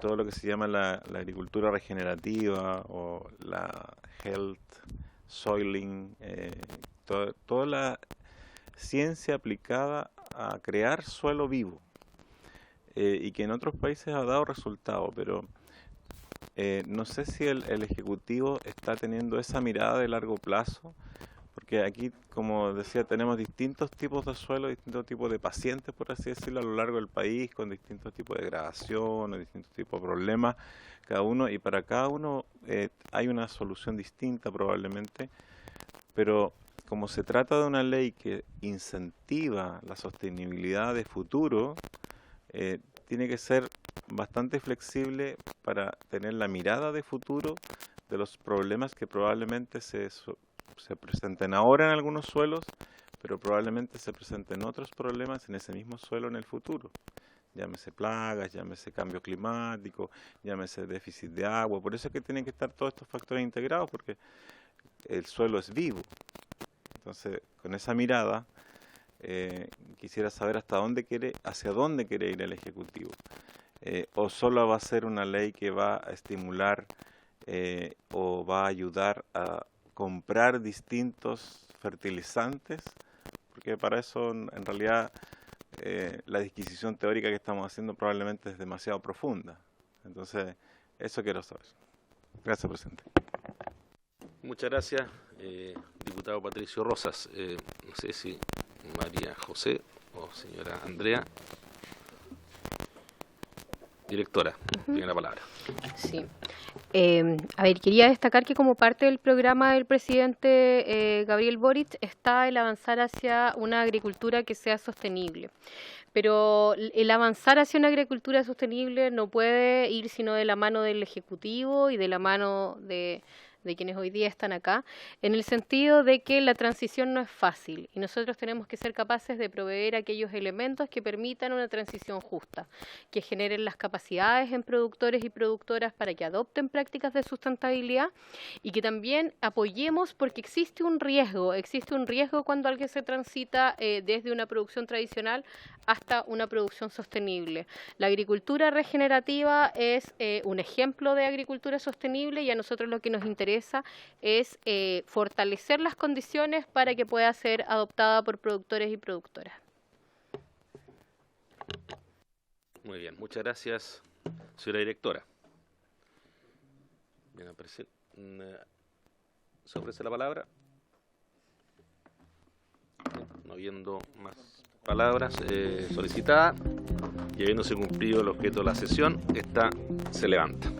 todo lo que se llama la agricultura regenerativa o la health soiling, toda la ciencia aplicada a crear suelo vivo, y que en otros países ha dado resultado, pero no sé si el Ejecutivo está teniendo esa mirada de largo plazo, porque aquí, como decía, tenemos distintos tipos de suelo, distintos tipos de pacientes, por así decirlo, a lo largo del país, con distintos tipos de degradación, distintos tipos de problemas, cada uno, y para cada uno hay una solución distinta probablemente, pero como se trata de una ley que incentiva la sostenibilidad de futuro, tiene que ser bastante flexible para tener la mirada de futuro de los problemas que probablemente se presenten ahora en algunos suelos, pero probablemente se presenten otros problemas en ese mismo suelo en el futuro. Llámese plagas, llámese cambio climático, llámese déficit de agua. Por eso es que tienen que estar todos estos factores integrados, porque el suelo es vivo. Entonces, con esa mirada, quisiera saber hacia dónde quiere ir el Ejecutivo. O solo va a ser una ley que va a estimular o va a ayudar a comprar distintos fertilizantes, porque para eso en realidad la disquisición teórica que estamos haciendo probablemente es demasiado profunda. Entonces, eso quiero saber. Gracias, presidente. Muchas gracias, diputado Patricio Rosas. No sé si María José o señora Andrea. Directora, tiene la palabra. Sí. A ver, quería destacar que como parte del programa del presidente Gabriel Boric está el avanzar hacia una agricultura que sea sostenible. Pero el avanzar hacia una agricultura sostenible no puede ir sino de la mano del Ejecutivo y de la mano de de quienes hoy día están acá, en el sentido de que la transición no es fácil y nosotros tenemos que ser capaces de proveer aquellos elementos que permitan una transición justa, que generen las capacidades en productores y productoras para que adopten prácticas de sustentabilidad y que también apoyemos, porque existe un riesgo cuando alguien se transita desde una producción tradicional hasta una producción sostenible. La agricultura regenerativa es un ejemplo de agricultura sostenible y a nosotros lo que nos interesa es fortalecer las condiciones para que pueda ser adoptada por productores y productoras. Muy bien, muchas gracias, señora directora. Bien, ¿se ofrece la palabra? No habiendo más palabras solicitadas y habiéndose cumplido el objeto de la sesión, esta se levanta.